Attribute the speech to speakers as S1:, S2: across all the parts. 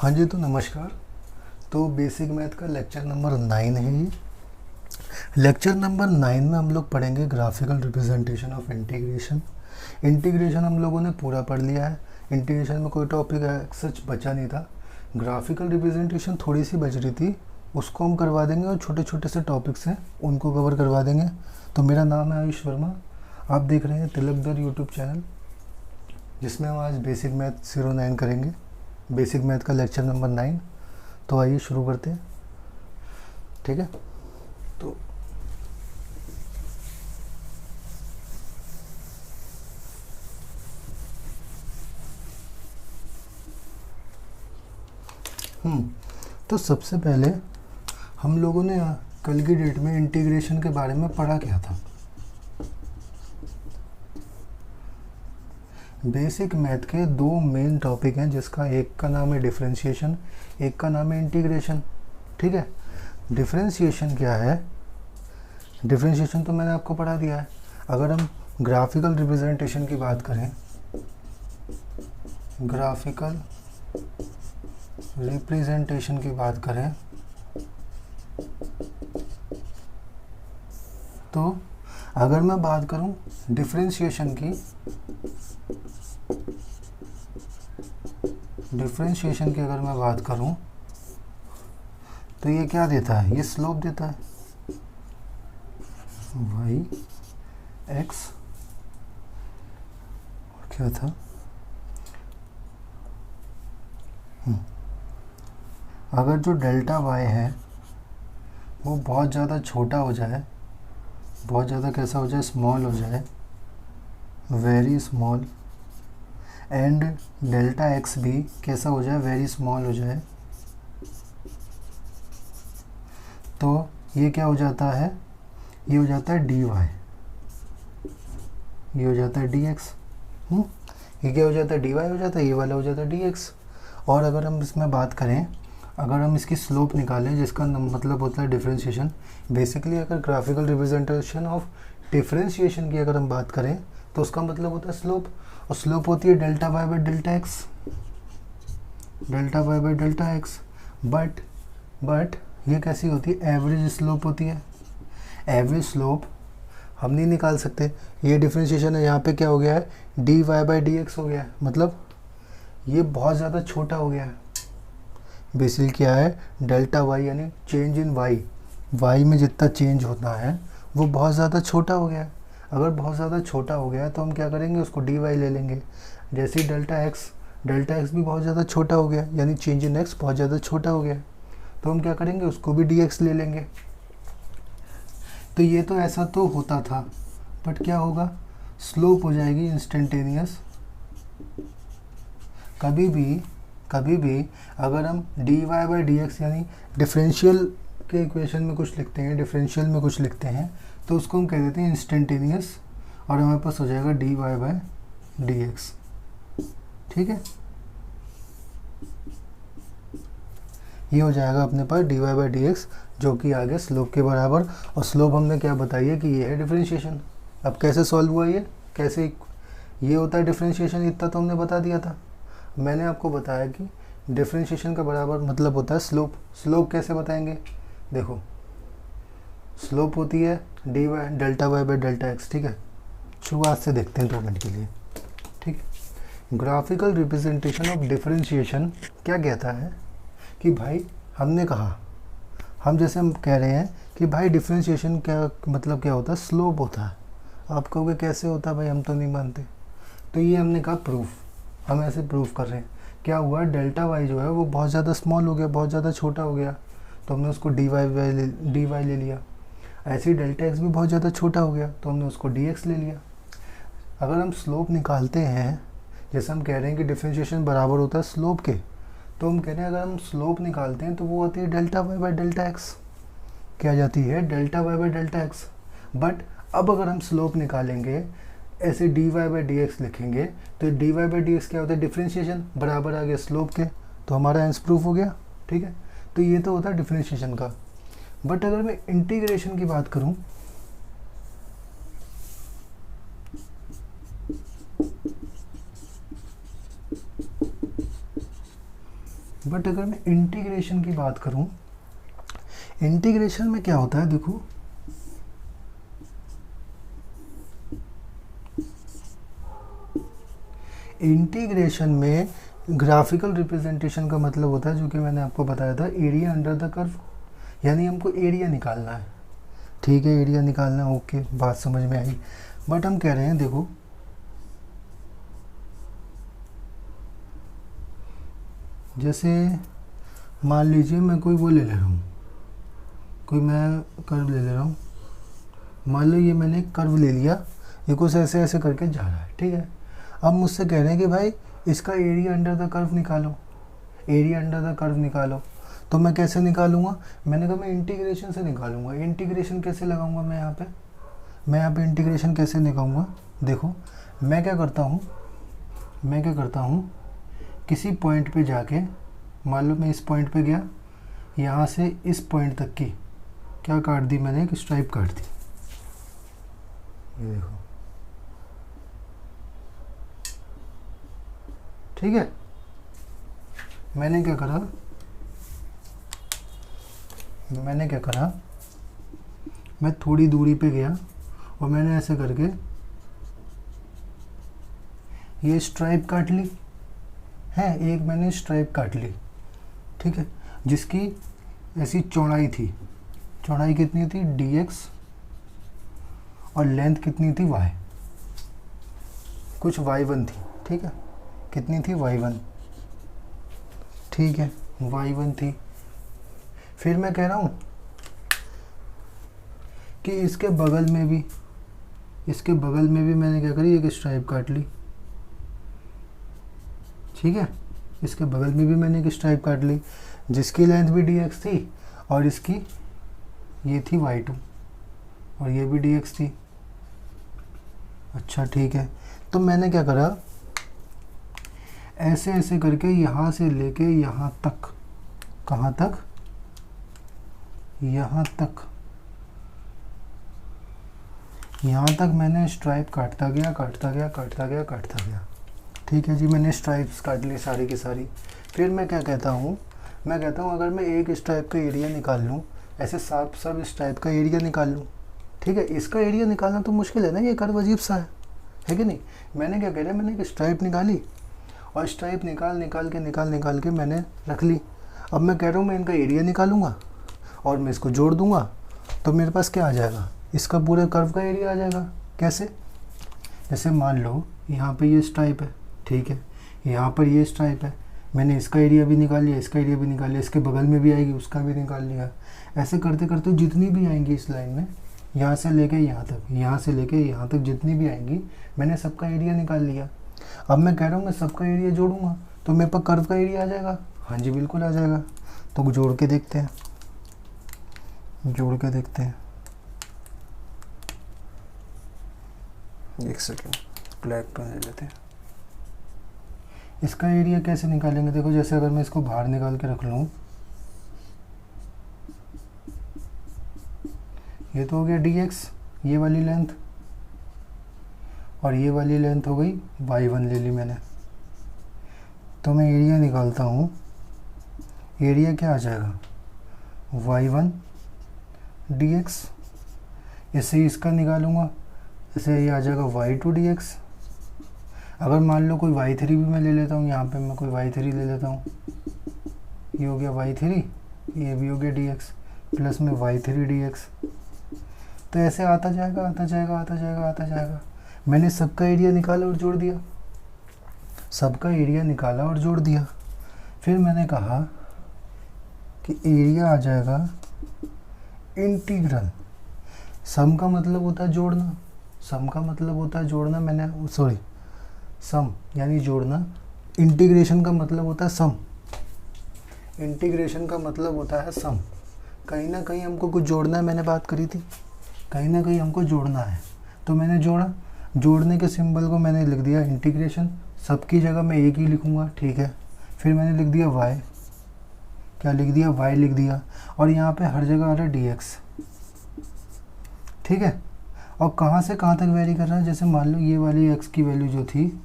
S1: हाँ जी, तो नमस्कार। तो बेसिक मैथ का लेक्चर नंबर 9 है ये। लेक्चर नंबर 9 में हम लोग पढ़ेंगे graphical representation of integration. Integration हम लोगों ने पूरा पढ़ लिया है। इंटीग्रेशन में कोई टॉपिक सच बचा नहीं था। ग्राफिकल रिप्रेजेंटेशन थोड़ी सी बच रही थी, उसको हम करवा देंगे और छोटे छोटे से टॉपिक्स हैं उनको कवर करवा देंगे। तो मेरा नाम है आयुष वर्मा, आप देख रहे हैं तिलकदर यूट्यूब चैनल, जिसमें हम आज बेसिक मैथ 09 करेंगे। बेसिक मैथ का लेक्चर नंबर 9। तो आइए शुरू करते हैं। ठीक है, तो तो सबसे पहले हम लोगों ने कल की डेट में इंटीग्रेशन के बारे में पढ़ा क्या था। बेसिक मैथ के दो मेन टॉपिक हैं, जिसका एक का नाम है डिफरेंशिएशन, एक का नाम है इंटीग्रेशन। ठीक है, डिफरेंशिएशन क्या है? डिफरेंशिएशन तो मैंने आपको पढ़ा दिया है। अगर हम ग्राफिकल रिप्रेजेंटेशन की बात करें, ग्राफिकल रिप्रेजेंटेशन की बात करें तो अगर मैं बात करूं डिफरेंशिएशन की, अगर मैं बात करूं तो ये क्या देता है? ये स्लोप देता है, वाई एक्स क्या था, अगर जो डेल्टा वाई है वो बहुत ज़्यादा छोटा हो जाए, बहुत ज़्यादा कैसा हो जाए, स्मॉल हो जाए, very small, and delta x भी कैसा हो जाए, वेरी स्मॉल हो जाए, तो ये क्या हो जाता है? ये हो जाता है डी वाई, ये हो जाता है डी एक्स। ये क्या हो जाता है? डी वाई हो जाता है, ये वाला हो जाता है डी एक्स। और अगर हम इसमें बात करें, अगर हम इसकी स्लोप निकालें, जिसका मतलब होता है डिफरेंशिएशन, बेसिकली अगर ग्राफिकल रिप्रेजेंटेशन ऑफ डिफरेंशिएशन की अगर हम बात करें तो उसका मतलब होता है स्लोप, और स्लोप होती है delta y by delta x, delta y by delta x. But ये कैसी होती है? एवरेज स्लोप होती है। एवरेज स्लोप हम नहीं निकाल सकते। ये डिफरेंशिएशन है, यहाँ पे क्या हो गया है? D Y by D x हो गया है, मतलब ये बहुत ज़्यादा छोटा हो गया है। बेसिकली क्या है? डेल्टा वाई यानी चेंज इन वाई, वाई में जितना चेंज होता है वो बहुत ज़्यादा छोटा हो गया है। अगर बहुत ज़्यादा छोटा हो गया है तो हम क्या करेंगे? उसको डी वाई ले लेंगे। जैसे ही डेल्टा एक्स भी बहुत ज़्यादा छोटा हो गया, यानी चेंज इन एक्स बहुत ज़्यादा छोटा हो गया, तो हम क्या करेंगे? उसको भी डी एक्स ले लेंगे। तो ये तो ऐसा तो होता था, बट क्या होगा? स्लोप हो जाएगी इंस्टेंटेनियस। कभी भी अगर हम d Y by D x यानी डिफरेंशियल के इक्वेशन में कुछ लिखते हैं, डिफरेंशियल में कुछ लिखते हैं, तो उसको हम कह देते हैं इंस्टेंटेनियस, और हमारे पास हो जाएगा D Y by D X. ठीक है, ये हो जाएगा अपने पास D Y by D X, जो कि आगे स्लोप के बराबर। और स्लोप हमने क्या बताई है कि ये है डिफरेंशिएशन। अब कैसे सॉल्व हुआ ये, कैसे ये होता है डिफरेंशिएशन, इतना तो हमने बता दिया था। मैंने आपको बताया कि डिफरेंशिएशन का बराबर मतलब होता है स्लोप। स्लोप कैसे बताएंगे? देखो, स्लोप होती है d y delta y by delta x. ठीक है, शुरुआत से देखते हैं 2 मिनट के लिए। ठीक है, ग्राफिकल रिप्रेजेंटेशन ऑफ डिफरेंशिएशन क्या कहता है कि भाई, हमने कहा, हम जैसे हम कह रहे हैं कि भाई डिफरेंशिएशन क्या मतलब क्या होता है? स्लोप होता है। आप कहोगे कैसे होता है भाई, हम तो नहीं मानते। तो ये हमने कहा प्रूफ, हम ऐसे प्रूफ कर रहे हैं। क्या हुआ? डेल्टा वाई जो है वो बहुत ज़्यादा स्मॉल हो गया, बहुत ज़्यादा छोटा हो गया, तो हमने उसको डी वाई ले लिया। ऐसे ही डेल्टा एक्स भी बहुत ज़्यादा छोटा हो गया, तो हमने उसको डी एक्स ले लिया। अगर हम स्लोप निकालते हैं, जैसे हम कह रहे हैं कि डिफरेंशिएशन बराबर होता है स्लोप के, तो हम कह रहे हैं अगर हम स्लोप निकालते हैं तो वो होती है delta y by delta x. क्या जाती है? Delta y by delta x. But अब अगर हम स्लोप निकालेंगे, ऐसे d Y by D x लिखेंगे, तो d Y by D x क्या होता है? डिफरेंशिएशन बराबर आ गया स्लोप के, तो हमारा आंसर प्रूफ हो गया। ठीक है, तो ये तो होता है डिफरेंशिएशन का। बट अगर मैं इंटीग्रेशन की बात करूं, बट अगर मैं इंटीग्रेशन की बात करूं, इंटीग्रेशन में क्या होता है, देखो इंटीग्रेशन में ग्राफिकल रिप्रेजेंटेशन का मतलब होता है, जो कि मैंने आपको बताया था, एरिया अंडर द कर्व, यानी हमको एरिया निकालना है। ठीक है, एरिया निकालना है, ओके, बात समझ में आई। बट हम कह रहे हैं, देखो जैसे मान लीजिए मैं कोई वो ले रहा हूँ, कोई मैं कर्व ले रहा हूँ, मान लो ये मैंने कर्व ले लिया, ये कुछ ऐसे ऐसे करके जा रहा है, ठीक है। अब मुझसे कह रहे हैं कि भाई इसका एरिया अंडर द कर्व निकालो, एरिया अंडर द कर्व निकालो। तो मैं कैसे निकालूंगा, मैंने कहा मैं इंटीग्रेशन से निकालूंगा। इंटीग्रेशन कैसे लगाऊंगा मैं यहाँ पे इंटीग्रेशन कैसे निकालूंगा, देखो मैं क्या करता हूँ, किसी पॉइंट पे जाके, मान लो मैं इस पॉइंट पे गया, यहाँ से इस पॉइंट तक की क्या काट दी मैंने, एक स्ट्राइप काट दी, ये देखो, ठीक है। मैंने क्या करा, मैं थोड़ी दूरी पे गया और मैंने ऐसे करके ये स्ट्राइप काट ली है, एक मैंने स्ट्राइप काट ली, ठीक है, जिसकी ऐसी चौड़ाई थी, चौड़ाई कितनी थी dx, और लेंथ कितनी थी y, कुछ y1 थी, ठीक है, कितनी थी y1, ठीक है, y1 थी। फिर मैं कह रहा हूँ कि इसके बगल में भी मैंने क्या करी, एक स्ट्राइप काट ली, ठीक है, इसके बगल में भी मैंने एक स्ट्राइप काट ली, जिसकी लेंथ भी dx थी, और इसकी ये थी y2, और ये भी dx थी। अच्छा ठीक है, तो मैंने क्या करा, ऐसे ऐसे करके यहाँ से लेके यहाँ तक, कहाँ तक, यहाँ तक मैंने स्ट्राइप काटता गया, ठीक है जी। मैंने स्ट्राइप्स काट ली सारी की सारी। फिर मैं क्या कहता हूँ, अगर मैं एक स्ट्राइप का एरिया निकाल लूँ, ऐसे सब स्ट्राइप का एरिया निकाल लूँ, ठीक है, इसका एरिया निकालना तो मुश्किल है ना, ये कर्व अजीब सा है कि नहीं। मैंने क्या करा, मैंने एक स्ट्राइप निकाली, और स्ट्राइप निकाल के मैंने रख ली। अब मैं कह रहा हूँ मैं इनका एरिया निकालूंगा और मैं इसको जोड़ दूंगा, तो मेरे पास क्या आ जाएगा, इसका पूरे कर्व का एरिया आ जाएगा। कैसे, जैसे मान लो यहाँ पे ये स्ट्राइप है, ठीक है, यहाँ पर ये स्ट्राइप है, मैंने इसका एरिया भी निकाल लिया, इसका एरिया भी निकाल लिया, इसके बगल में भी आएगी, उसका भी निकाल लिया। ऐसे करते करते जितनी भी आएंगी इस लाइन में, यहाँ से लेके यहाँ तक जितनी भी आएंगी, मैंने सबका एरिया निकाल लिया। अब मैं कह रहा हूँ मैं सबका एरिया जोड़ूंगा तो मेरे पास कर्व का एरिया आ जाएगा। हाँ जी बिल्कुल आ जाएगा। तो जोड़ के देखते हैं, एक सेकेंड, ब्लैक पेन ले लेते हैं। इसका एरिया कैसे निकालेंगे, देखो जैसे अगर मैं इसको बाहर निकाल के रख लूँ, ये तो हो गया dx, ये वाली लेंथ, और ये वाली लेंथ हो गई y1 ले ली मैंने। तो मैं एरिया निकालता हूँ, एरिया क्या आ जाएगा, y1 dx, इससे इसका निकालूंगा, इससे ये आ जाएगा y2 dx। अगर मान लो कोई y3 भी मैं ले लेता हूँ, यहाँ पे मैं कोई y3 ले लेता हूँ, ये हो गया y3, ये भी हो गया dx, प्लस में y3 dx। तो ऐसे आता जाएगा। मैंने सबका एरिया निकाला और जोड़ दिया, फिर मैंने कहा कि एरिया आ जाएगा इंटीग्रल। सम का मतलब होता है जोड़ना, सम यानी जोड़ना। इंटीग्रेशन का मतलब होता है सम। कहीं ना कहीं हमको कुछ जोड़ना है, मैंने बात करी थी, कहीं ना कहीं हमको जोड़ना है। तो मैंने जोड़ने के सिंबल को मैंने लिख दिया इंटीग्रेशन, सबकी जगह मैं एक ही लिखूंगा, ठीक है। फिर मैंने लिख दिया y, क्या लिख दिया, y लिख दिया, और यहाँ पे हर जगह आ रहा है dx, ठीक है। और कहाँ से कहाँ तक वेरी कर रहा है, जैसे मान लो ये वाली x की वैल्यू जो थी,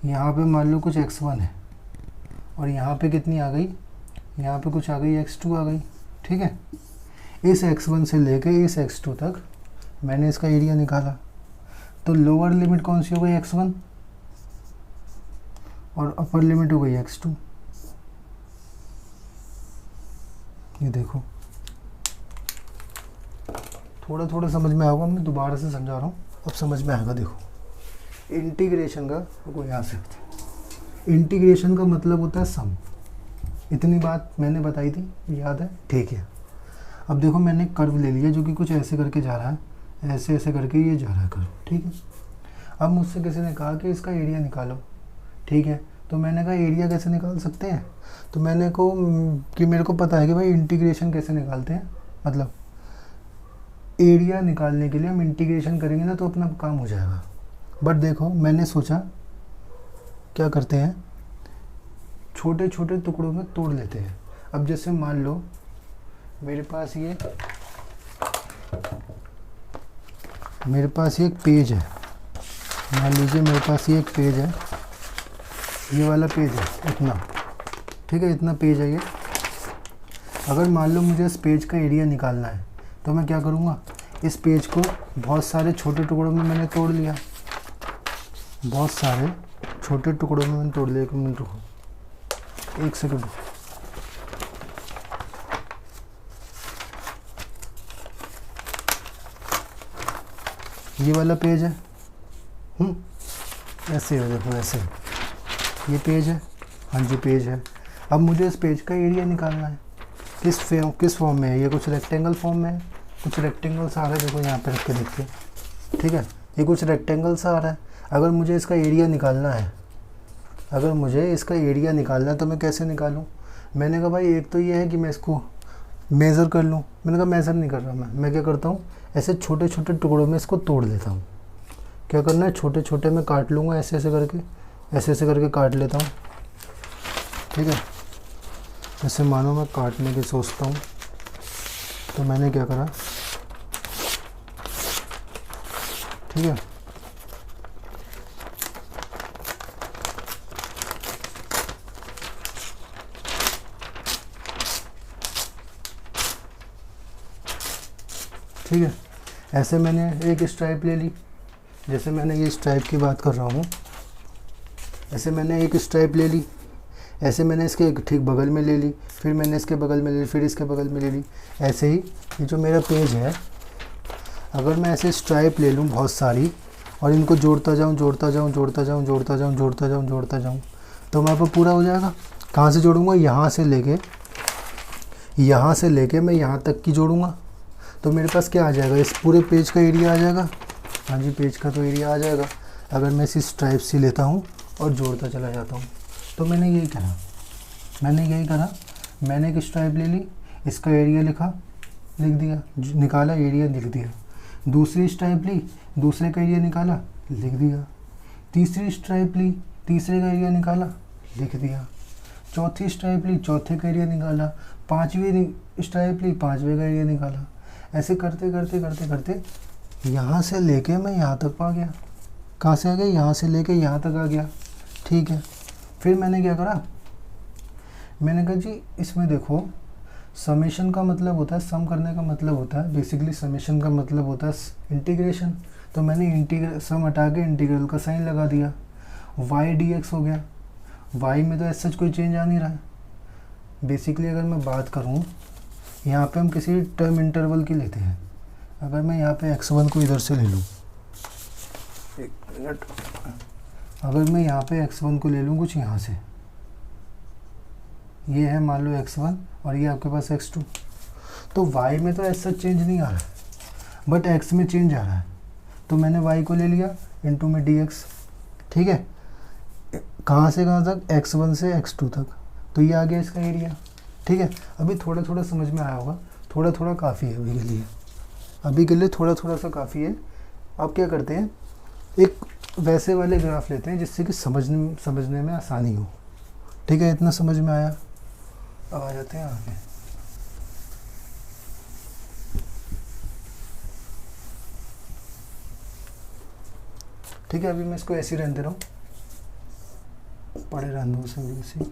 S1: यहाँ पे मान लो कुछ x1 है, और यहाँ पे कितनी आ गई, यहाँ पे कुछ आ गई x2 आ गई। ठीक है, इस x1 से लेके इस x2 तक मैंने इसका एरिया निकाला, तो लोअर लिमिट कौन सी हो गई x1 और अपर लिमिट हो गई x2। ये देखो, थोड़ा थोड़ा समझ में आएगा, मैं दोबारा से समझा रहा हूँ, अब समझ में आएगा। देखो इंटीग्रेशन का, देखो यहाँ से इंटीग्रेशन का मतलब होता है सम। इतनी बात मैंने बताई थी, याद है? ठीक है, अब देखो मैंने कर्व ले लिया जो कि कुछ ऐसे करके जा रहा है, ऐसे ऐसे करके ये जा रहा है कर्व। ठीक है, अब मुझसे किसी ने कहा कि इसका एरिया निकालो। ठीक है, तो मैंने कहा एरिया कैसे निकाल सकते हैं, तो मैंने को कि मेरे को पता है कि भाई इंटीग्रेशन कैसे निकालते हैं, मतलब एरिया निकालने के लिए हम इंटीग्रेशन करेंगे ना तो अपना काम हो जाएगा। बट देखो मैंने सोचा क्या करते हैं, छोटे छोटे टुकड़ों में तोड़ लेते हैं। अब जैसे मान लो मेरे पास ये एक पेज है, मान लीजिए मेरे पास ये एक पेज है, ये वाला पेज है इतना। ठीक है, इतना पेज है ये। अगर मान लो मुझे इस पेज का एरिया निकालना है तो मैं क्या करूँगा, इस पेज को बहुत सारे छोटे टुकड़ों में मैंने तोड़ लिया, बहुत सारे छोटे टुकड़ों में मैंने तोड़ लिया। 1 मिनट रुको, 1 सेकंड। ये वाला पेज है, ऐसे है, देखो ऐसे ये पेज है। हाँ जी पेज है। अब मुझे इस पेज का एरिया निकालना है, किस फॉर्म में है ये, कुछ रेक्टेंगल फॉर्म में है, कुछ रेक्टेंगल सा आ रहा है। देखो यहाँ पे रख के देखिए, ठीक है, ये कुछ रेक्टेंगल सा आ रहा है। अगर मुझे इसका एरिया निकालना है, तो मैं कैसे निकालूं? मैंने कहा भाई एक तो ये है कि मैं इसको मेज़र कर लूं। मैंने कहा मेज़र नहीं कर रहा मैं क्या करता हूँ, ऐसे छोटे छोटे टुकड़ों में इसको तोड़ लेता हूँ। क्या करना है, छोटे छोटे में काट लूँगा, ऐसे ऐसे करके काट लेता हूँ। ठीक है, जैसे मानो मैं काटने की सोचता हूँ, तो मैंने क्या करा, ठीक है, ठीक है, ऐसे मैंने एक स्ट्राइप ले ली। जैसे मैंने ये स्ट्राइप की बात कर रहा हूँ, ऐसे मैंने एक स्ट्राइप ले ली, ऐसे मैंने इसके ठीक बगल में ले ली, फिर मैंने इसके बगल में ले ली, फिर इसके बगल में ले ली। ऐसे ही ये जो मेरा पेज है, अगर मैं ऐसे स्ट्राइप ले लूँ बहुत सारी और इनको जोड़ता जाऊँ, तो मेरे पर पूरा हो जाएगा। कहाँ से जोड़ूँगा, यहाँ से लेके मैं यहाँ तक की जोड़ूँगा, तो मेरे पास क्या आ जाएगा, इस पूरे पेज का एरिया आ जाएगा। हाँ जी, पेज का तो एरिया आ जाएगा। अगर मैं इसी स्ट्राइप से लेता हूँ और जोड़ता चला जाता हूँ, तो मैंने यही करा, मैंने एक स्ट्राइप ले ली, इसका एरिया लिख दिया, निकाला, एरिया लिख दिया। दूसरी स्ट्राइप ली, दूसरे का एरिया निकाला, लिख दिया। तीसरी स्ट्राइप ली, तीसरे का एरिया निकाला, लिख दिया। चौथी स्ट्राइप ली, चौथे का एरिया निकाला। पांचवी स्ट्राइप ली, पांचवे का एरिया निकाला। ऐसे करते करते यहाँ से लेके मैं यहाँ तक आ गया। कहाँ से आ गया, यहाँ से लेके यहाँ तक आ गया। ठीक है, फिर मैंने क्या करा, मैंने कहा जी इसमें देखो, समेशन का मतलब होता है, सम करने का मतलब होता है, बेसिकली समेशन का मतलब होता है इंटीग्रेशन। तो मैंने सम हटा के इंटीग्रल का साइन लगा दिया, y dx हो गया। y में तो ऐसा कोई चेंज आ नहीं रहा है। बेसिकली अगर मैं बात करूँ, यहाँ पे हम किसी टर्म इंटरवल की लेते हैं। अगर मैं यहाँ पे x1 को इधर से ले लूँ, एक मिनट, अगर मैं यहाँ पे x1 को ले लूँ कुछ यहाँ से, ये है मान लो x1 और ये आपके पास x2, तो y में तो ऐसा चेंज नहीं आ रहा है, बट x में चेंज आ रहा है। तो मैंने y को ले लिया इनटू में dx। ठीक है, कहाँ से कहाँ तक, x1 से x2 तक, तो ये आ गया इसका एरिया। ठीक है, अभी थोड़ा थोड़ा समझ में आया होगा, थोड़ा थोड़ा काफ़ी है अभी के लिए थोड़ा थोड़ा सा काफ़ी है। अब क्या करते हैं, एक वैसे वाले ग्राफ लेते हैं जिससे कि समझने में आसानी हो। ठीक है, इतना समझ में आया, अब आ जाते हैं आगे। ठीक है, अभी मैं इसको ऐसे ही रहने दे रहा हूँ, पड़े रहने दो उसे ऐसे।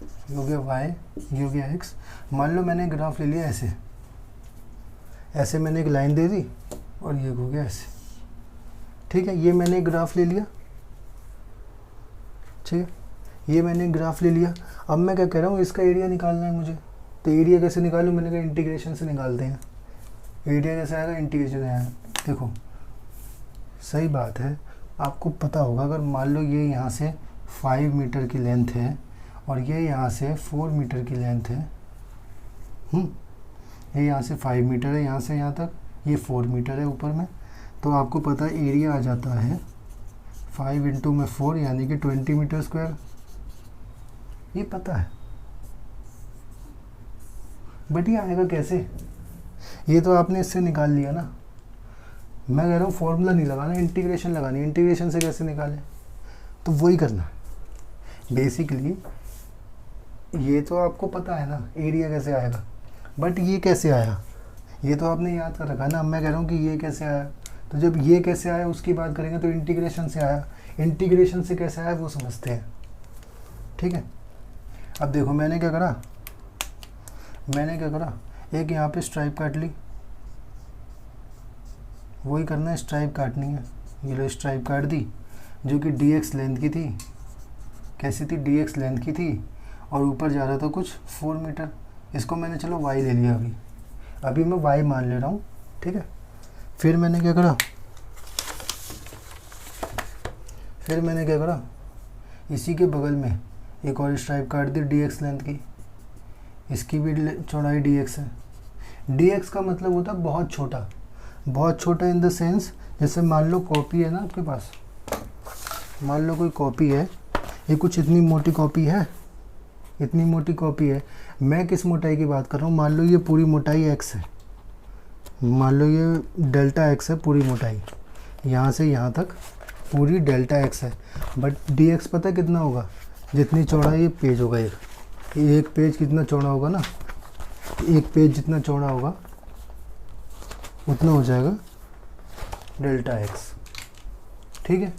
S1: ये हो गया वाई, ये हो गया एक्स। मान लो मैंने ग्राफ ले लिया ऐसे, ऐसे मैंने एक लाइन दे दी और ये हो गया ऐसे, ठीक है। ये मैंने एक ग्राफ ले लिया, ठीक है, ये मैंने एक ग्राफ ले लिया। अब मैं क्या कह रहा हूँ, इसका एरिया निकालना है मुझे। तो एरिया कैसे निकालूँ, मैंने कहा इंटीग्रेशन से निकालते हैं। एरिया कैसे आएगा, इंटीग्रेशन आएगा। देखो सही बात है, आपको पता होगा, अगर मान लो ये यहाँ से 5 मीटर की लेंथ है और ये यहाँ से 4 मीटर की लेंथ है, ये यहाँ से 5 मीटर है, यहाँ से यहाँ तक ये 4 मीटर है ऊपर में, तो आपको पता है एरिया आ जाता है 5 इंटू में 4 यानी कि 20 मीटर स्क्वायर। ये पता है, बट ये आएगा कैसे, ये तो आपने इससे निकाल लिया ना। मैं कह रहा हूँ फॉर्मूला नहीं लगाना, इंटीग्रेशन लगानी। इंटीग्रेशन से कैसे निकालें, तो वही करना बेसिकली। ये तो आपको पता है ना एरिया कैसे आएगा, बट ये कैसे आया ये तो आपने याद कर रखा ना। मैं कह रहा हूँ कि ये कैसे आया, तो जब ये कैसे आया उसकी बात करेंगे तो इंटीग्रेशन से आया। इंटीग्रेशन से कैसे आया वो समझते हैं, ठीक है। अब देखो मैंने क्या करा, एक यहाँ पे स्ट्राइप काट ली, वही करना है, स्ट्राइप काटनी है। ये लो स्ट्राइप काट दी, जो कि dx लेंथ की थी। कैसी थी, dx लेंथ की थी, और ऊपर जा रहा था कुछ 4 मीटर। इसको मैंने चलो y ले लिया, अभी मैं y मान ले रहा हूँ, ठीक है। फिर मैंने क्या करा, इसी के बगल में एक और स्ट्राइप काट दी dx लेंथ की। इसकी भी चौड़ाई dx है। dx का मतलब होता है बहुत छोटा, बहुत छोटा इन द सेंस, जैसे मान लो कॉपी है ना आपके पास, मान लो कोई कॉपी है, ये कुछ इतनी मोटी कॉपी है, इतनी मोटी कॉपी है। मैं किस मोटाई की बात कर रहा हूँ, मान लो ये पूरी मोटाई x है, मान लो ये डेल्टा x है पूरी मोटाई, यहाँ से यहाँ तक पूरी डेल्टा x है। बट dx पता है कितना होगा, जितनी चौड़ा ये पेज होगा, एक पेज कितना चौड़ा होगा ना, एक पेज जितना चौड़ा होगा उतना हो जाएगा डेल्टा x, ठीक है,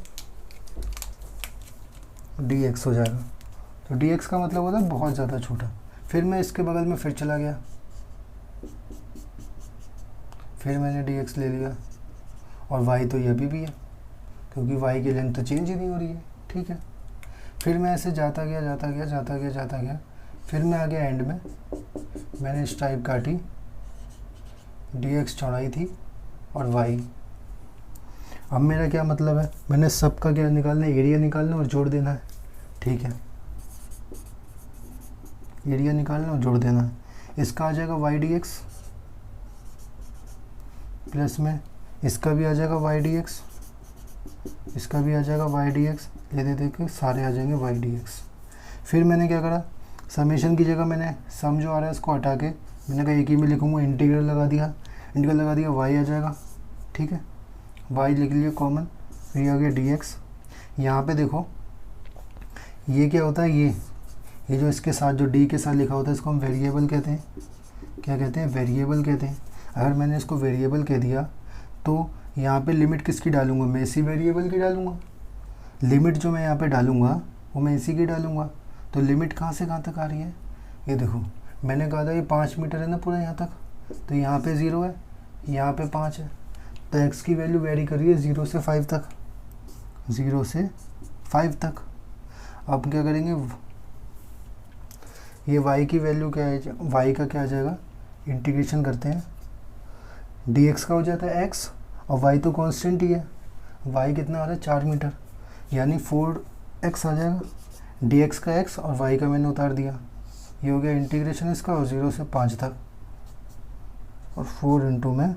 S1: dx हो जाएगा। तो dx का मतलब होता है बहुत ज़्यादा छोटा। फिर मैं इसके बगल में फिर चला गया, फिर मैंने dx ले लिया, और y तो ये भी है, क्योंकि y की लेंथ तो चेंज ही नहीं हो रही है, ठीक है। फिर मैं ऐसे जाता गया, फिर मैं आ गया एंड में, मैंने स्ट्राइप काटी, dx चौड़ाई थी और y। अब मेरा क्या मतलब है, मैंने सबका क्या निकालना है, एरिया निकालना और जोड़ देना है, ठीक है। एरिया निकालना और जोड़ देना है। इसका आ जाएगा y dx, प्लस में इसका भी आ जाएगा y dx, इसका भी आ जाएगा y dx, ये देखिए सारे आ जाएंगे y dx। फिर मैंने क्या करा, समेशन की जगह मैंने सम जो आ रहा है इसको हटा के मैंने कहा एक ही में लिखूँगा, इंटीग्रल लगा दिया, y आ जाएगा, ठीक है। y लिख लिया कॉमन, फिर आ गया dx। यहाँ पे देखो ये क्या होता है, ये जो इसके साथ जो d के साथ लिखा होता है इसको हम वेरिएबल कहते हैं। क्या कहते हैं, वेरिएबल कहते हैं। अगर मैंने इसको वेरिएबल कह दिया तो यहाँ पे लिमिट किसकी डालूंगा, मैं इसी वेरिएबल की डालूंगा। लिमिट जो मैं यहाँ पे डालूंगा वो मैं इसी की डालूंगा। तो लिमिट कहाँ से कहाँ तक आ रही है, ये देखो मैंने कहा था ये 5 मीटर है ना पूरा यहाँ तक, तो यहाँ पे 0 है, यहाँ पे 5 है, तो x की वैल्यू वेरी कर रही है 0 से 5 तक, 0 से 5 तक। अब क्या करेंगे, ये y की वैल्यू क्या है, y का क्या आ जाएगा, इंटीग्रेशन करते हैं, dx का हो जाता है x, और y तो कांस्टेंट ही है, y कितना आ रहा है 4 मीटर, यानी 4x आ जाएगा। dx का x और y का मैंने उतार दिया, ये हो गया इंटीग्रेशन इसका, और 0 से 5 तक, और 4 इंटू में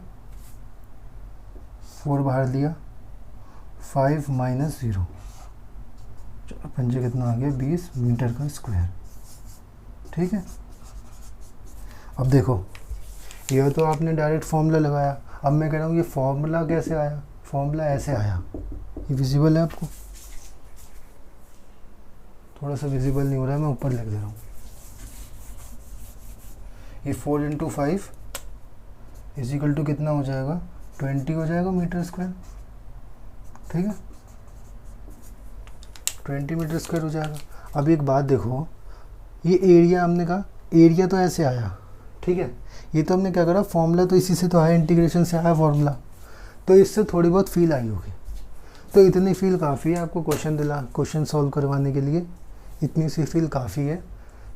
S1: 4 बाहर दिया, 5 माइनस 0, पंजे कितना आ गया 20 मीटर का स्क्वायर, ठीक है। अब देखो ये तो आपने डायरेक्ट फॉर्मूला लगाया, अब मैं कह रहा हूँ ये फॉर्मूला कैसे आया, फॉर्मूला ऐसे आया, ये विजिबल है आपको, थोड़ा सा विजिबल नहीं हो रहा है, मैं ऊपर लिख दे रहा हूँ। ये 4 इंटू 5 इजिकल टू कितना हो जाएगा, 20 हो जाएगा मीटर स्क्वायर, ठीक है, 20 मीटर स्क्वायर हो जाएगा। अब एक बात देखो, ये एरिया हमने कहा, एरिया तो ऐसे आया, ठीक है, ये तो हमने क्या करा, फॉर्मूला तो इसी से तो आया, इंटीग्रेशन से आया फॉर्मूला, तो इससे थोड़ी बहुत फील आई होगी। तो इतनी फील काफ़ी है आपको क्वेश्चन सॉल्व करवाने के लिए, इतनी सी फील काफ़ी है।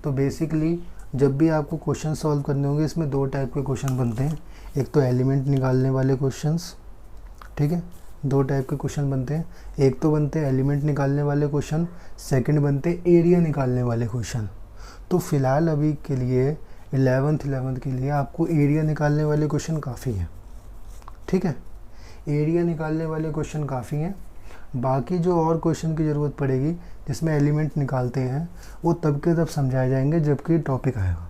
S1: तो बेसिकली जब भी आपको क्वेश्चन सॉल्व करने होंगे, इसमें दो टाइप के क्वेश्चन बनते हैं, एक तो एलिमेंट निकालने वाले क्वेश्चंस, ठीक है, दो टाइप के क्वेश्चन बनते हैं, एक तो बनते हैं एलिमेंट निकालने वाले क्वेश्चन, सेकंड बनते हैं एरिया निकालने वाले क्वेश्चन। तो फ़िलहाल अभी के लिए 11th के लिए आपको एरिया निकालने वाले क्वेश्चन काफ़ी हैं, ठीक है, एरिया निकालने वाले क्वेश्चन काफ़ी हैं। बाकी जो और क्वेश्चन की ज़रूरत पड़ेगी जिसमें एलिमेंट निकालते हैं, वो तब के तब समझाए जाएंगे जबकि टॉपिक आएगा,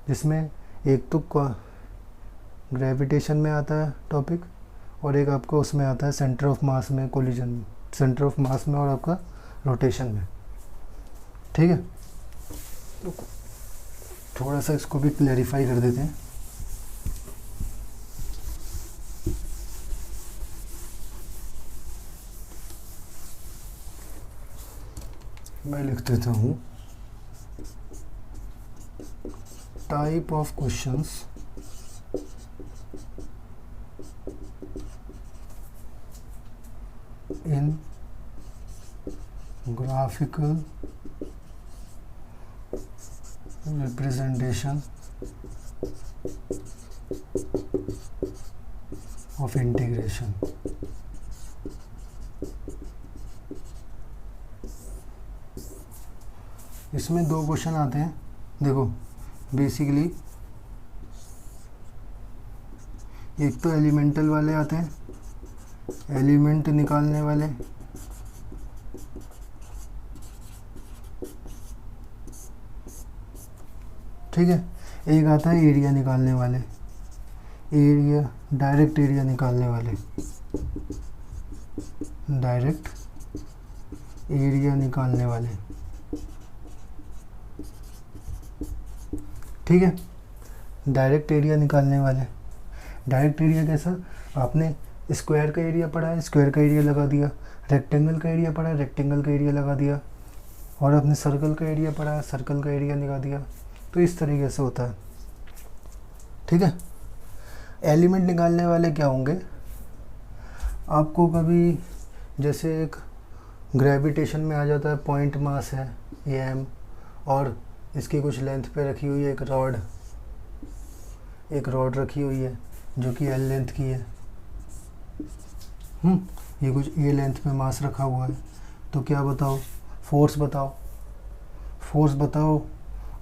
S1: जिसमें एक तो ग्रेविटेशन में आता है टॉपिक, और एक आपका उसमें आता है सेंटर ऑफ मास में, कोलिजन सेंटर ऑफ मास में, और आपका रोटेशन में, ठीक है। तो थोड़ा सा इसको भी क्लैरिफाई कर देते हैं। मैं लिख देता हूँ type of questions in graphical representation of integration. इसमें दो क्वेश्चन आते हैं, देखो बेसिकली एक तो एलिमेंटल वाले आते हैं, एलिमेंट निकालने वाले, ठीक है, एक आता है एरिया निकालने वाले, एरिया डायरेक्ट एरिया निकालने वाले, डायरेक्ट एरिया निकालने वाले, ठीक है, डायरेक्ट एरिया निकालने वाले। डायरेक्ट एरिया कैसा, आपने स्क्वायर का एरिया पढ़ा है, स्क्वायर का एरिया लगा दिया, रेक्टेंगल का एरिया पढ़ा है, रेक्टेंगल का एरिया लगा दिया, और आपने सर्कल का एरिया पढ़ा है, सर्कल का एरिया लगा दिया। तो इस तरीके से होता है, ठीक है। एलिमेंट निकालने वाले क्या होंगे, आपको कभी जैसे एक ग्रेविटेशन में आ जाता है, पॉइंट मास है ये m, और इसकी कुछ लेंथ पे रखी हुई है एक रॉड रखी हुई है जो कि l लेंथ की है, ये कुछ a लेंथ पे मास रखा हुआ है। तो क्या बताओ, फोर्स बताओ